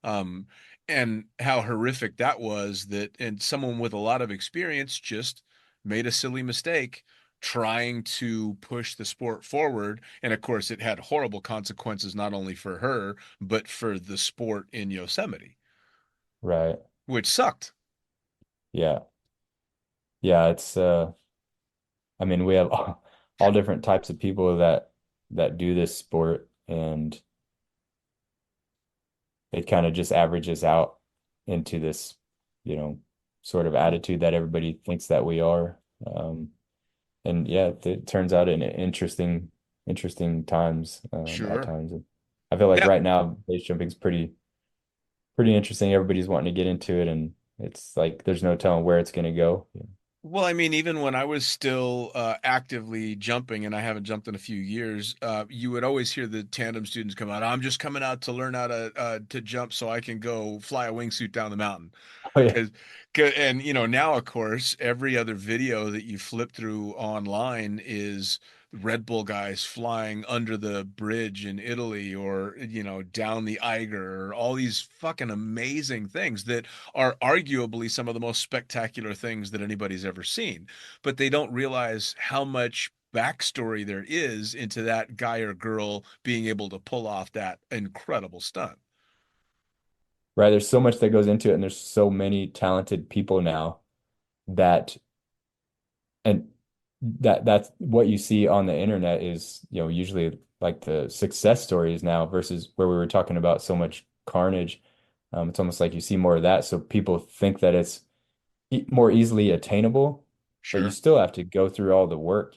Speaker 6: Um, and how horrific that was, and someone with a lot of experience just made a silly mistake trying to push the sport forward. And of course, it had horrible consequences not only for her, but for the sport in Yosemite,
Speaker 5: Right.
Speaker 6: which sucked.
Speaker 5: Yeah. Yeah, I mean, we have all different types of people that do this sport, and it kind of just averages out into this, you know, sort of attitude that everybody thinks that we are. And yeah, it turns out in interesting times, at
Speaker 6: Sure.
Speaker 5: times. I feel like
Speaker 6: Now,
Speaker 5: right now base jumping's pretty interesting. Everybody's wanting to get into it, and it's like there's no telling where it's going to go.
Speaker 6: well, I mean, even when I was still actively jumping, and I haven't jumped in a few years, you would always hear the tandem students come out. I'm just coming out to learn how to jump so I can go fly a wingsuit down the mountain.
Speaker 5: Oh yeah,
Speaker 6: Cause, and now, of course, every other video that you flip through online is Red Bull guys flying under the bridge in Italy, or down the Eiger, or all these fucking amazing things that are arguably some of the most spectacular things that anybody's ever seen. But they don't realize how much backstory there is into that guy or girl being able to pull off that incredible stunt.
Speaker 5: Right. There's so much that goes into it, and there's so many talented people now that and that's what you see on the internet is, usually like the success stories now versus where we were talking about so much carnage. It's almost like you see more of that. So people think that it's e more easily attainable, but you
Speaker 6: Sure,
Speaker 5: still have to go through all the work.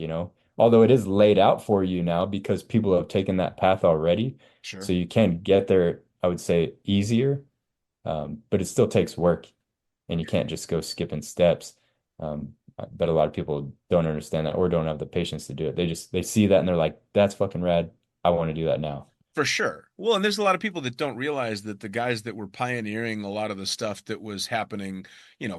Speaker 5: Although it is laid out for you now because people have taken that path already.
Speaker 6: sure.
Speaker 5: So you can get there, I would say, easier. But it still takes work and you can't just go skipping steps. But a lot of people don't understand that or don't have the patience to do it. They see that and they're like, that's fucking rad. I want to do that now.
Speaker 6: For sure. Well, and there's a lot of people that don't realize that the guys that were pioneering a lot of the stuff that was happening,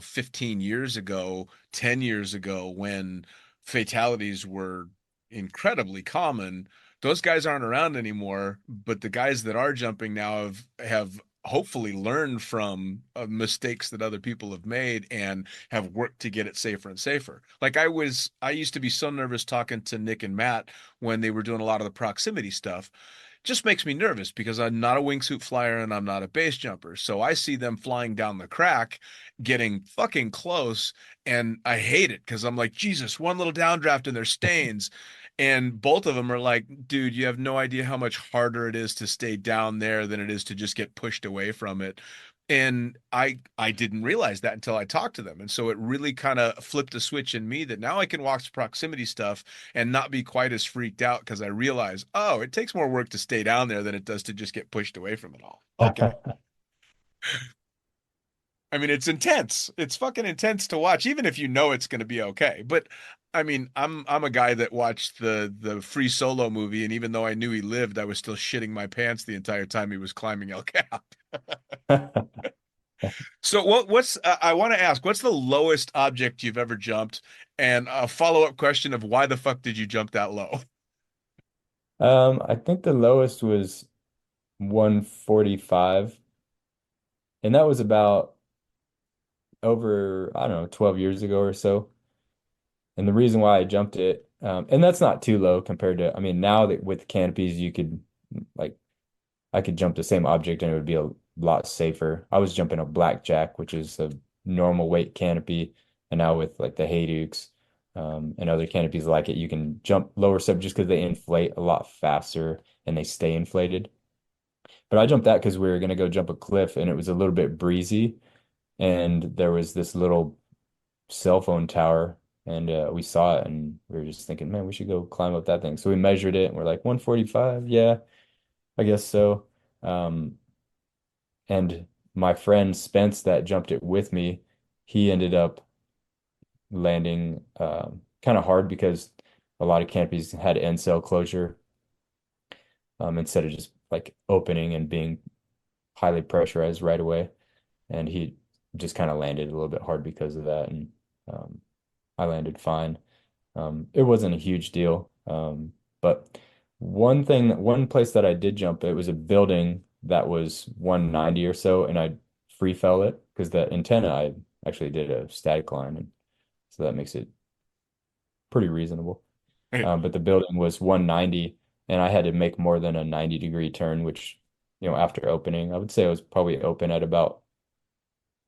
Speaker 6: 15 years ago, 10 years ago, when fatalities were incredibly common, those guys aren't around anymore. But the guys that are jumping now have hopefully learned from mistakes that other people have made and have worked to get it safer and safer. Like I used to be so nervous talking to Nick and Matt when they were doing a lot of the proximity stuff, just makes me nervous because I'm not a wingsuit flyer and I'm not a base jumper. So I see them flying down the crack, getting fucking close, and I hate it because I'm like, Jesus, one little downdraft and there's stains. And both of them are like, dude, you have no idea how much harder it is to stay down there than it is to just get pushed away from it. And I didn't realize that until I talked to them. And so it really kind of flipped a switch in me that now I can watch proximity stuff and not be quite as freaked out because I realize, oh, it takes more work to stay down there than it does to just get pushed away from it all. Okay. I mean, it's intense. It's fucking intense to watch, even if you know it's going to be okay. But I mean, I'm a guy that watched the Free Solo movie, and even though I knew he lived, I was still shitting my pants the entire time he was climbing El Cap. So what's I want to ask, what's the lowest object you've ever jumped? And a follow-up question of why the fuck did you jump that low?
Speaker 5: I think the lowest was 145, and that was about over, I don't know, 12 years ago or so. And the reason why I jumped it, and that's not too low compared to, I mean, now that with canopies, you could like, I could jump the same object and it would be a lot safer. I was jumping a blackjack, which is a normal weight canopy. And now with like the Haydukes, and other canopies like it, you can jump lower stuff just because they inflate a lot faster and they stay inflated. But I jumped that because we were going to go jump a cliff and it was a little bit breezy. And there was this little cell phone tower and we saw it and we were just thinking, man, we should go climb up that thing. So we measured it and we're like 145. Yeah, I guess so. Um, and my friend Spence that jumped it with me, he ended up landing kind of hard because a lot of canopies had end cell closure, instead of just like opening and being highly pressurized right away. And he just kind of landed a little bit hard because of that. And um, I landed fine. It wasn't a huge deal. But one place that I did jump, it was a building that was 190 or so, and I free fell it because the antenna, I actually did a static line, and so that makes it pretty reasonable. But the building was 190, and I had to make more than a 90-degree turn, which, after opening, I would say I was probably open at about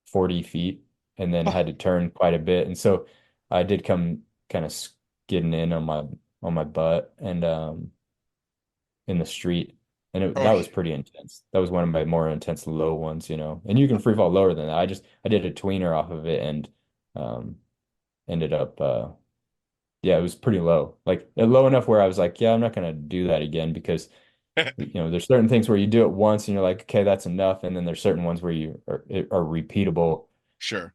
Speaker 5: 40 feet and then had to turn quite a bit. And so I did come kind of skidding in on my butt and in the street. And
Speaker 6: Oh,
Speaker 5: that was pretty intense. That was one of my more intense low ones. And you can free fall lower than that. I did a tweener off of it and um ended up yeah, it was pretty low. Like low enough where I was like, yeah, I'm not gonna do that again because there's certain things where you do it once and you're like, okay, that's enough. And then there's certain ones where you are repeatable
Speaker 6: sure.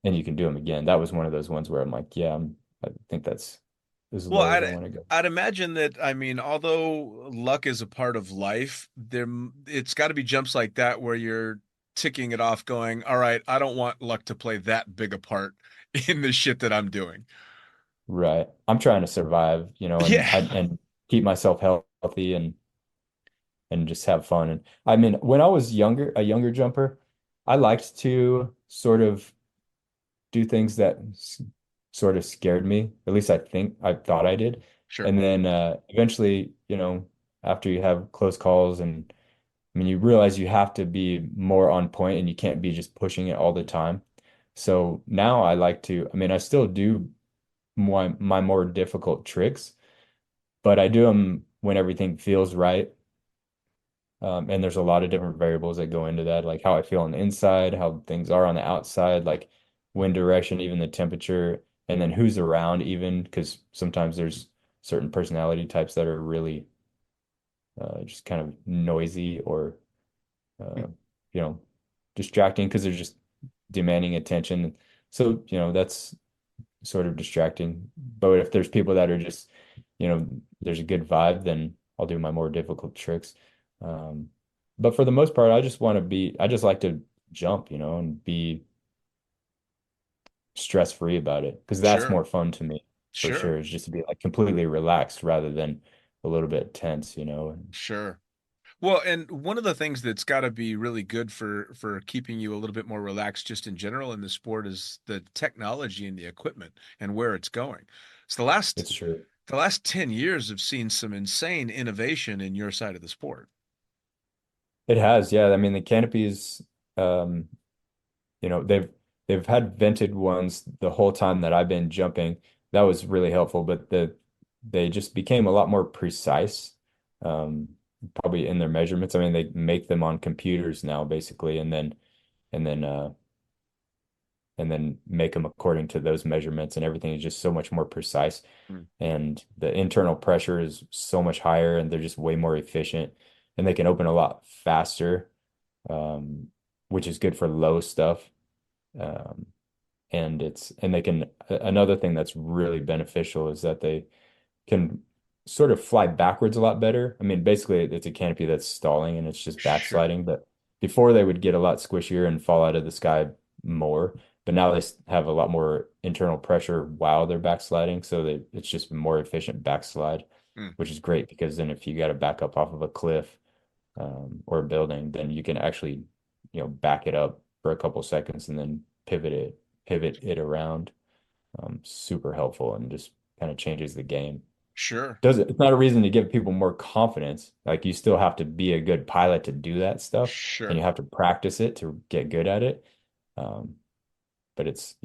Speaker 5: and you can do them again. That was one of those ones where I'm like, yeah, I think that's as
Speaker 6: Well,
Speaker 5: low as I want to go.
Speaker 6: I'd imagine that, I mean, although luck is a part of life, it's got to be jumps like that where you're ticking it off going, all right, I don't want luck to play that big a part in the shit that I'm doing.
Speaker 5: Right. I'm trying to survive, and
Speaker 6: Yeah.
Speaker 5: and keep myself healthy and just have fun. And I mean, when I was a younger jumper, I liked to sort of do things that sort of scared me. At least I thought I did.
Speaker 6: Sure.
Speaker 5: And then eventually, after you have close calls and I mean, you realize you have to be more on point and you can't be just pushing it all the time. So now I like to, I mean, I still do my more difficult tricks, but I do them when everything feels right. And there's a lot of different variables that go into that, like how I feel on the inside, how things are on the outside, like wind direction, even the temperature, and then who's around, even because sometimes there's certain personality types that are really just kind of noisy or
Speaker 6: Hmm.
Speaker 5: uh, you know, distracting because they're just demanding attention. So, that's sort of distracting. But if there's people that are just, there's a good vibe, then I'll do my more difficult tricks. Um, but for the most part, I just like to jump, and be stress-free about it because that's
Speaker 6: Sure.
Speaker 5: more fun to me for
Speaker 6: Sure.
Speaker 5: sure. Is just to be like completely relaxed rather than a little bit tense.
Speaker 6: Sure. Well, and one of the things that's got to be really good for keeping you a little bit more relaxed just in general in the sport is the technology and the equipment and where it's going. So
Speaker 5: It's true.
Speaker 6: the last 10 years have seen some insane innovation in your side of the sport.
Speaker 5: It has, yeah. I mean, the canopies, um, they've had vented ones the whole time that I've been jumping. That was really helpful, but they just became a lot more precise, um, probably in their measurements. I mean, they make them on computers now, basically, and then uh, and then make them according to those measurements, and everything is just so much more precise.
Speaker 6: Mm.
Speaker 5: And the internal pressure is so much higher, and they're just way more efficient, and they can open a lot faster, um, which is good for low stuff. Um, and they can another thing that's really beneficial is that they can sort of fly backwards a lot better. I mean, basically it's a canopy that's stalling and it's just
Speaker 6: Sure.
Speaker 5: backsliding, but before they would get a lot squishier and fall out of the sky more, but now have a lot more internal pressure while they're backsliding, so that it's just more efficient backslide,
Speaker 6: Mm.
Speaker 5: which is great because then if you got to back up off of a cliff or a building, then you can actually, back it up for a couple seconds and then pivot it around. Super helpful and just kind of changes the game.
Speaker 6: Sure.
Speaker 5: It's not a reason to give people more confidence. Like you still have to be a good pilot to do that stuff, and
Speaker 6: Sure.
Speaker 5: you have to practice it to get good at it. Um, but it's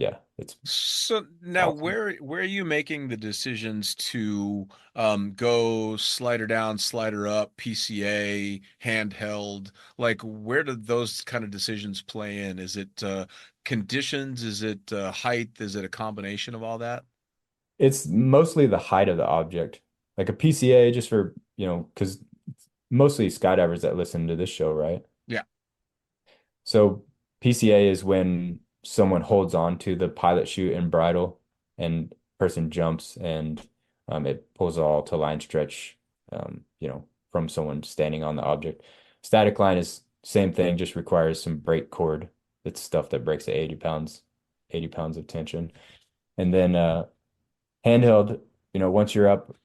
Speaker 6: So now
Speaker 5: awesome.
Speaker 6: where are you making the decisions to go slider down, slider up, PCA, handheld? Like where do those kind of decisions play in? Is it conditions? Is it height? Is it a combination of all that?
Speaker 5: It's mostly the height of the object. Like a PCA, just for, because mostly skydivers that listen to this show, right?
Speaker 6: Yeah,
Speaker 5: So PCA is when someone holds on to the pilot chute and bridle and person jumps and it pulls all to line stretch, from someone standing on the object. Static line is same thing, just requires some brake cord. It's stuff that breaks at 80 pounds of tension. And then handheld, once you're up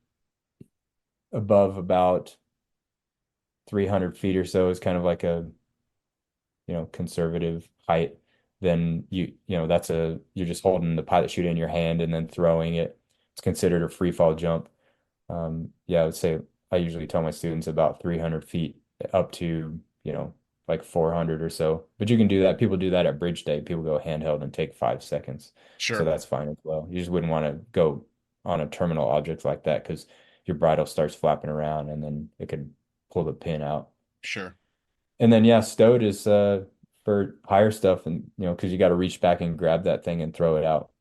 Speaker 5: above about 300 feet or so is kind of like a conservative height, then you're just holding the pilot chute in your hand and then throwing it. It's considered a free fall jump. Yeah, I would say I usually tell my students about 300 feet up to, like 400 or so. But you can do that. People do that at bridge day. People go handheld and take 5 seconds. So
Speaker 6: sure,
Speaker 5: that's fine as well. You just wouldn't want to go on a terminal object like that because your bridle starts flapping around and then it could pull the pin out.
Speaker 6: sure.
Speaker 5: And then yeah, stowed is for higher stuff and because you got to reach back and grab that thing and throw it out.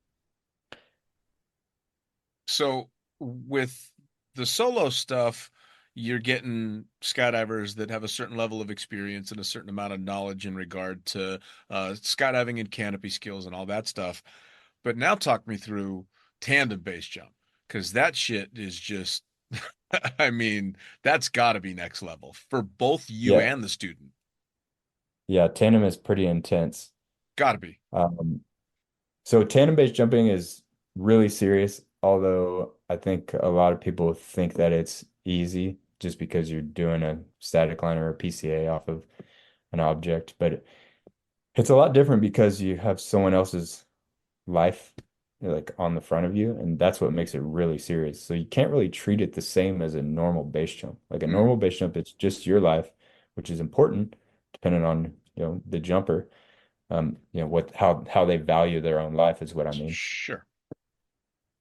Speaker 6: So with the solo stuff, you're getting skydivers that have a certain level of experience and a certain amount of knowledge in regard to skydiving and canopy skills and all that stuff. But now talk me through tandem base jump because that shit is just, I mean, that's got to be next level for both you
Speaker 5: Yeah.
Speaker 6: and the student.
Speaker 5: Yeah, tandem is pretty intense.
Speaker 6: Got to be.
Speaker 5: Um, so tandem base jumping is really serious, although I think a lot of people think that it's easy just because you're doing a static line or a PCA off of an object, but it's a lot different because you have someone else's life like on the front of you, and that's what makes it really serious. So you can't really treat it the same as a normal base jump. Like a
Speaker 6: Mm.
Speaker 5: normal base jump, it's just your life, which is important depending on, the jumper. What how they value their own life is what I mean.
Speaker 6: Sure.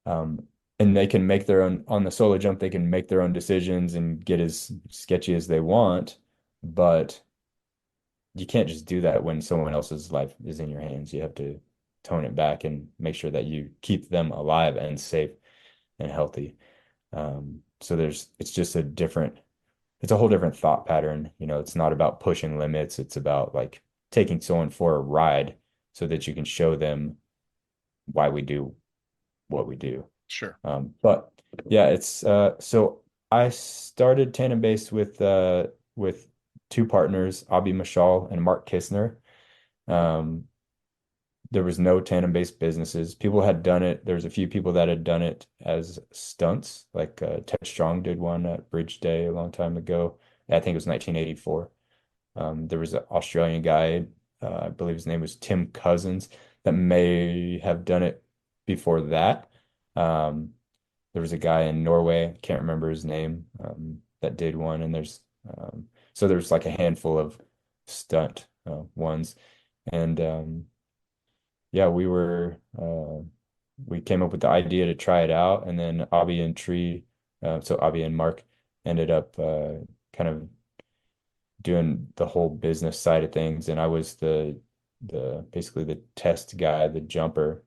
Speaker 5: And they can make their own on the solo jump, they can make their own decisions and get as sketchy as they want, but you can't just do that when someone else's life is in your hands. You have to tone it back and make sure that you keep them alive and safe and healthy. So it's just it's a whole different thought pattern. It's not about pushing limits. It's about like taking someone for a ride so that you can show them why we do what we do.
Speaker 6: Sure.
Speaker 5: But yeah, it's so I started Tandem Base with two partners, Abi Mashal and Mark Kistner. Um, there was no tandem-based businesses. People had done it. There was a few people that had done it as stunts, like Ted Strong did one at Bridge Day a long time ago. I think it was 1984. There was an Australian guy, I believe his name was Tim Cousins, that may have done it before that. Um, there was a guy in Norway, can't remember his name, that did one, and so there's like a handful of stunt ones, and yeah, we came up with the idea to try it out, and then Abby and Mark ended up kind of doing the whole business side of things, and I was the basically the test guy, the jumper,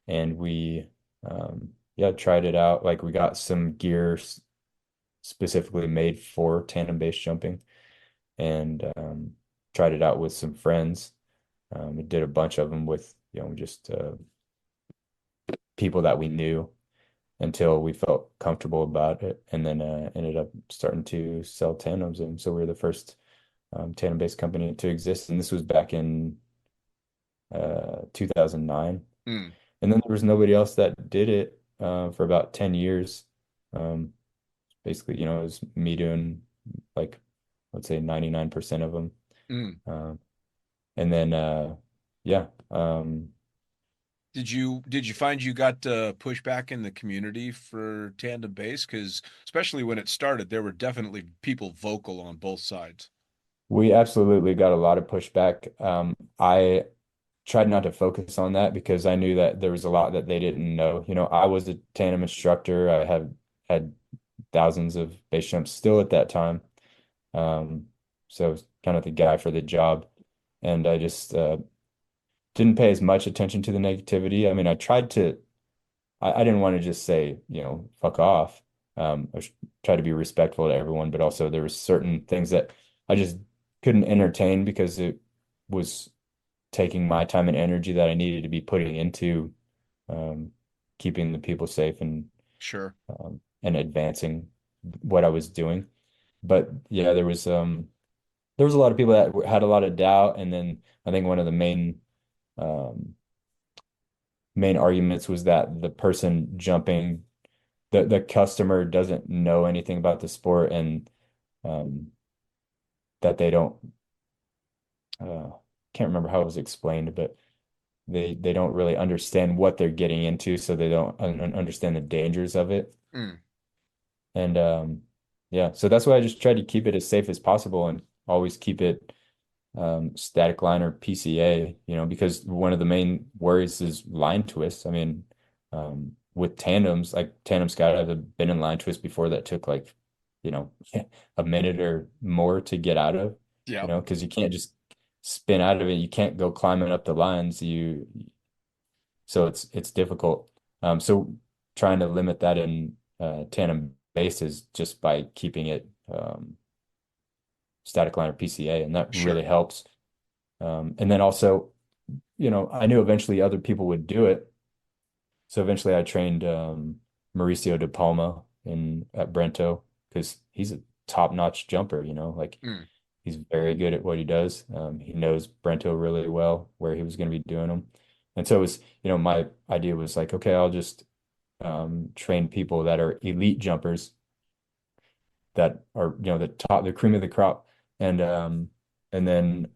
Speaker 5: and we yeah, tried it out. Like we got some gear specifically made for tandem-based jumping, and tried it out with some friends. We did a bunch of them with, just people that we knew until we felt comfortable about it, and then ended up starting to sell tandems. And so we were the first tandem-based company to exist. And this was back in 2009.
Speaker 6: Mm.
Speaker 5: And then there was nobody else that did it for about 10 years. Um, Basically, it was me doing like, let's say 99% of them.
Speaker 6: Mm.
Speaker 5: And then, yeah,
Speaker 6: Did you find you got pushback in the community for Tandem Base? Because especially when it started, there were definitely people vocal on both sides.
Speaker 5: we absolutely got a lot of pushback. I tried not to focus on that because I knew that there was a lot that they didn't know. I was a tandem instructor. I have had thousands of base jumps still at that time. Um, so I was kind of the guy for the job. And I just didn't pay as much attention to the negativity. I mean, I didn't want to just say, fuck off. I was try to be respectful to everyone, but also there were certain things that I just couldn't entertain because it was taking my time and energy that I needed to be putting into um, keeping the people safe
Speaker 6: Sure.
Speaker 5: and advancing what I was doing. But yeah, there was a lot of people that had a lot of doubt, and then I think one of the um, main arguments was that the person jumping, the customer doesn't know anything about the sport, and um, that they don't uh, can't remember how it was explained, but they don't really understand what they're getting into, so they don't understand the dangers of it.
Speaker 6: Mm.
Speaker 5: And yeah, so that's why I just tried to keep it as safe as possible and always keep it static line or PCA, because one of the main worries is line twists. I mean, with tandems, like tandem skydive, I've been in line twists before that took like, you know, a minute or more to get out of,
Speaker 6: Yeah.
Speaker 5: because you can't just spin out of it. You can't go climbing up the lines. So it's difficult. So trying to limit that in tandem bases just by keeping it static line or PCA, and that
Speaker 6: Sure.
Speaker 5: really helps. And then also, I knew eventually other people would do it. So eventually I trained Mauricio De Palma at Brento because he's a top-notch jumper, like
Speaker 6: Mm.
Speaker 5: he's very good at what he does. He knows Brento really well, where he was going to be doing them. And so it was, my idea was like, okay, I'll just train people that are elite jumpers that are, the cream of the crop. And then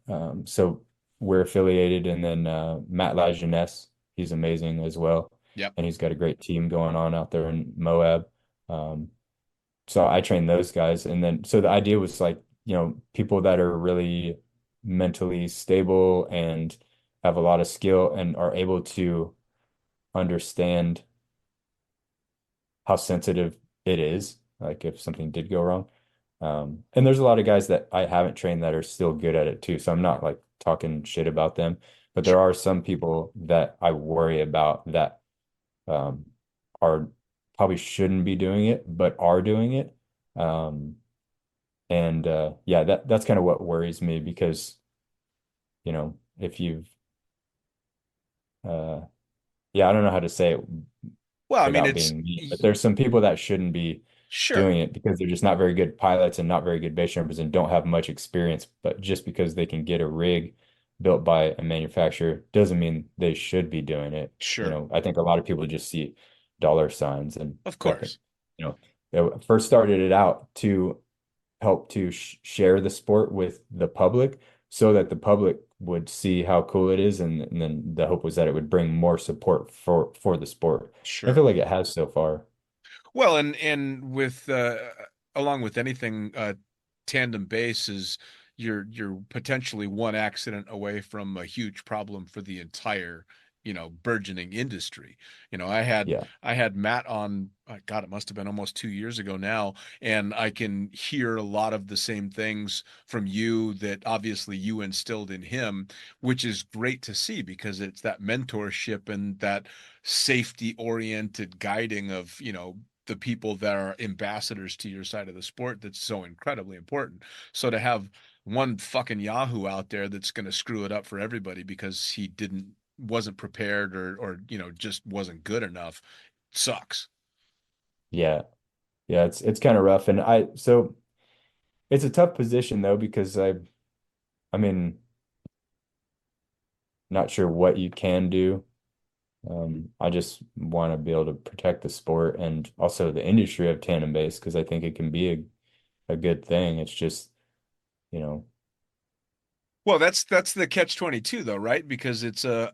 Speaker 5: so we're affiliated, and then Matt Lajeunesse he's amazing as well.
Speaker 6: Yep.
Speaker 5: And he's got a great team going on out there in Moab. Um, so I train those guys. And then, so the idea was like, people that are really mentally stable and have a lot of skill and are able to understand how sensitive it is, like if something did go wrong. And there's a lot of guys that I haven't trained that are still good at it too. So I'm not like talking shit about them, but there
Speaker 6: Sure.
Speaker 5: are some people that I worry about that um, are probably shouldn't be doing it, but are doing it. Um, and yeah, that's kind of what worries me because, if you've uh, yeah, I don't know how to say it
Speaker 6: Well, I mean,
Speaker 5: without being mean, but there's some people that shouldn't be
Speaker 6: sure.
Speaker 5: doing it because they're just not very good pilots and not very good base jumpers and don't have much experience. But just because they can get a rig built by a manufacturer doesn't mean they should be doing it.
Speaker 6: Sure.
Speaker 5: I think a lot of people just see dollar signs and
Speaker 6: Of
Speaker 5: I think,
Speaker 6: course.
Speaker 5: they first started it out to help to sh share the sport with the public so that the public would see how cool it is and then the hope was that it would bring more support for the sport. I
Speaker 6: Sure.
Speaker 5: feel like it has so far.
Speaker 6: Well, and with along with anything, tandem base is you're potentially one accident away from a huge problem for the entire, burgeoning industry. I had
Speaker 5: Yeah.
Speaker 6: I had Matt on, God, it must have been almost 2 years ago now, and I can hear a lot of the same things from you that obviously you instilled in him, which is great to see because it's that mentorship and that safety oriented guiding of, the people that are ambassadors to your side of the sport that's so incredibly important. So to have one fucking Yahoo out there that's going to screw it up for everybody because he wasn't prepared or just wasn't good enough sucks.
Speaker 5: Yeah. Yeah, it's kind of rough and so it's a tough position though because I mean not sure what you can do. I just want to be able to protect the sport and also the industry of tandem base because I think it can be a good thing. It's just, you know,
Speaker 6: Well, that's the catch 22 though, right? Because it's a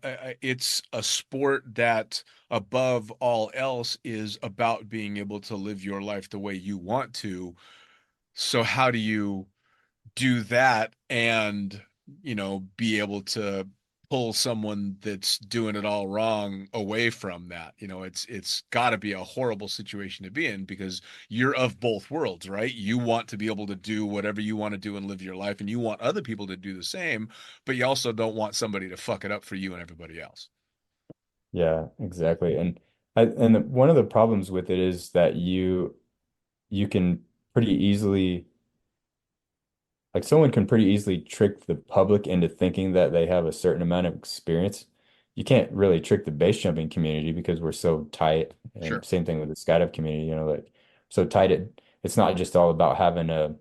Speaker 6: sport that above all else is about being able to live your life the way you want to. So how do you do that and be able to pull someone that's doing it all wrong away from that? It's got to be a horrible situation to be in because you're of both worlds, right? You want to be able to do whatever you want to do and live your life, and you want other people to do the same, but you also don't want somebody to fuck it up for you and everybody else.
Speaker 5: yeah, exactly. And one of the problems with it is that you can pretty easily like someone can pretty easily trick the public into thinking that they have a certain amount of experience. You can't really trick the base jumping community because we're so tight. And
Speaker 6: Sure.
Speaker 5: same thing with the skydive community, like so tight it's not just all about having a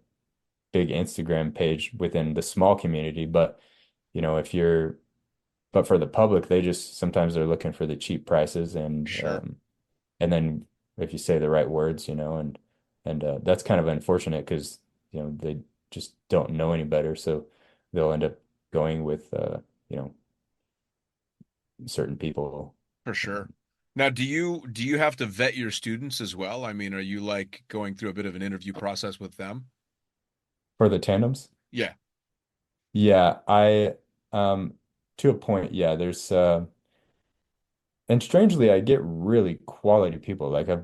Speaker 5: big Instagram page within the small community, but if you're but for the public, they just sometimes they're looking for the cheap prices
Speaker 6: Sure.
Speaker 5: and then if you say the right words, and that's kind of unfortunate because they just don't know any better, so they'll end up going with you know certain people
Speaker 6: For sure. Now, do you have to vet your students as well? I mean, are you like going through a bit of an interview process with them?
Speaker 5: for the tandems.
Speaker 6: Yeah.
Speaker 5: Yeah, I to a point, yeah, and strangely, I get really quality people. Like I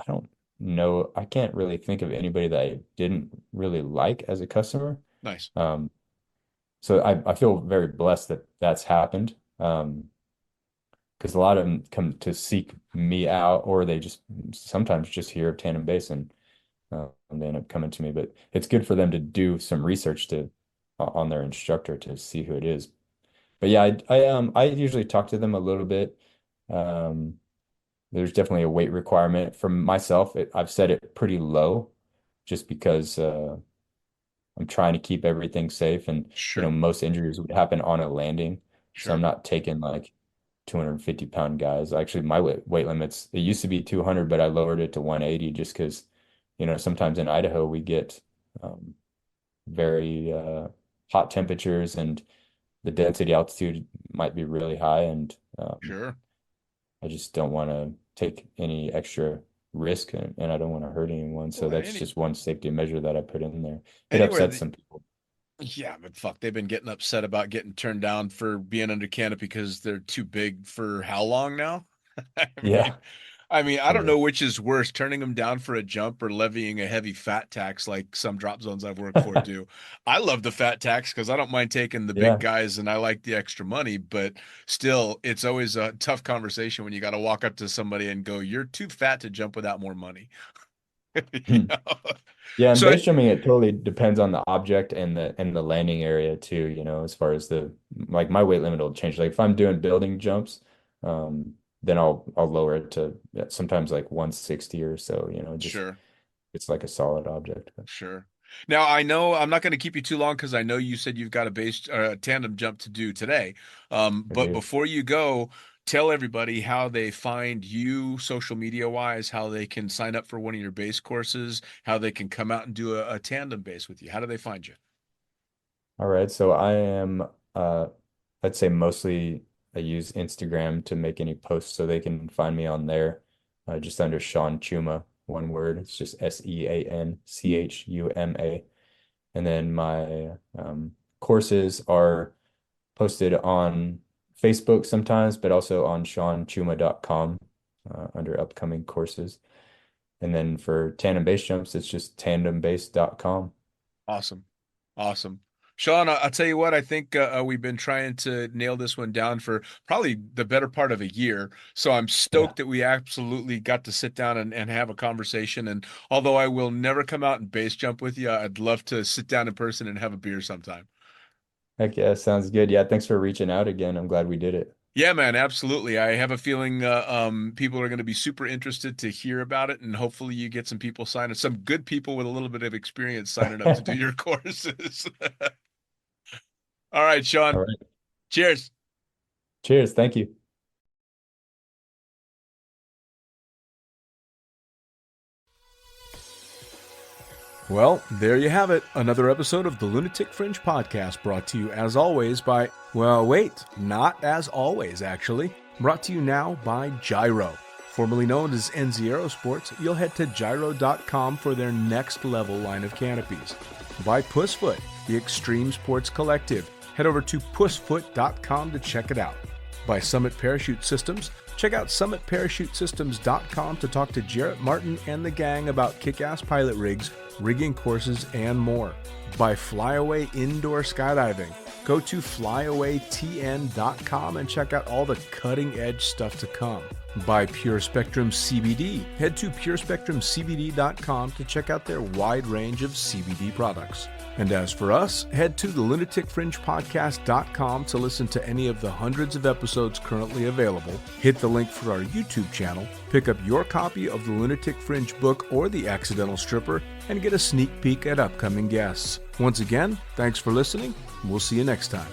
Speaker 5: don't know, I can't really think of anybody that I didn't really like as a customer.
Speaker 6: Nice.
Speaker 5: Um, so I feel very blessed that that's happened. Because a lot of them come to seek me out, or they just sometimes just hear of Tandem Base and they end up coming to me. But it's good for them to do some research on their instructor to see who it is. But yeah, I usually talk to them a little bit. Um, there's definitely a weight requirement for myself. I've set it pretty low just because I'm trying to keep everything safe and
Speaker 6: Sure.
Speaker 5: most injuries would happen on a landing. So I'm
Speaker 6: Sure.
Speaker 5: not taking like 250-pound guys. Actually, my weight limits, it used to be 200, but I lowered it to 180 just because, sometimes in Idaho we get um, very hot temperatures and the density altitude might be really high. And
Speaker 6: Sure.
Speaker 5: I just don't want to take any extra risk, and I don't want to hurt anyone. So
Speaker 6: Well,
Speaker 5: that's just one safety measure that I put in there. It
Speaker 6: anywhere
Speaker 5: upsets
Speaker 6: that,
Speaker 5: some people.
Speaker 6: yeah, but fuck, they've been getting upset about getting turned down for being under canopy because they're too big for how long now? I mean,
Speaker 5: Yeah,
Speaker 6: I don't
Speaker 5: true.
Speaker 6: know which is worse, turning them down for a jump or levying a heavy fat tax like some drop zones I've worked for do. I love the fat tax because I don't mind taking the big
Speaker 5: Yeah.
Speaker 6: guys and I like the extra money, but still, it's always a tough conversation when you got to walk up to somebody and go, "You're too fat to jump without more money." You know?
Speaker 5: Yeah, and
Speaker 6: So,
Speaker 5: base jumping, it totally depends on the object and the landing area too, as far as the like my weight limit will change. Like if I'm doing building jumps, then I'll lower it to sometimes like 160 or so, just
Speaker 6: sure.
Speaker 5: it's like a solid object.
Speaker 6: Sure. Now I know I'm not going to keep you too long because I know you said you've got a base tandem jump to do today.
Speaker 5: I
Speaker 6: But
Speaker 5: do.
Speaker 6: before you go, tell everybody how they find you social media wise, how they can sign up for one of your base courses, how they can come out and do a tandem base with you. How do they find you?
Speaker 5: All right, so I am I'd say mostly I use Instagram to make any posts so they can find me on there. Just under Sean Chuma, one word. It's just SeanChuma. And then my courses are posted on Facebook sometimes, but also on SeanChuma.com under upcoming courses. And then for tandem base jumps, it's just tandembase.com.
Speaker 6: Awesome. Awesome. Sean, I'll tell you what, I think we've been trying to nail this one down for probably the better part of a year. So I'm
Speaker 5: Yeah.
Speaker 6: stoked that we absolutely got to sit down and have a conversation. And although I will never come out and base jump with you, I'd love to sit down in person and have a beer sometime.
Speaker 5: Heck yeah, sounds good. Yeah, thanks for reaching out again. I'm glad we did it.
Speaker 6: Yeah, man, absolutely. I have a feeling people are going to be super interested to hear about it, and hopefully you get some people signing, some good people with a little bit of experience signing up to do your courses. All right,
Speaker 5: All
Speaker 6: Sean.
Speaker 5: right.
Speaker 6: Cheers.
Speaker 5: Cheers. Thank you.
Speaker 3: Well, there you have it. Another episode of the Lunatic Fringe podcast brought to you as always by, well, wait, not as always, actually. Brought to you now by Gyro. Formerly known as NZ Aerosports, you'll head to gyro.com for their next level line of canopies. By Pussfoot, the Extreme Sports Collective. Head over to pussfoot.com to check it out. By Summit Parachute Systems, check out summitparachutesystems.com to talk to Jarrett Martin and the gang about kick-ass pilot rigs, rigging courses, and more. By Flyaway Indoor Skydiving, go to flyawaytn.com and check out all the cutting-edge stuff to come. By Pure Spectrum CBD, head to purespectrumcbd.com to check out their wide range of CBD products. And as for us, head to the lunaticfringepodcast.com to listen to any of the hundreds of episodes currently available, hit the link for our YouTube channel, pick up your copy of the Lunatic Fringe book or The Accidental Stripper, and get a sneak peek at upcoming guests. Once again, thanks for listening. We'll see you next time.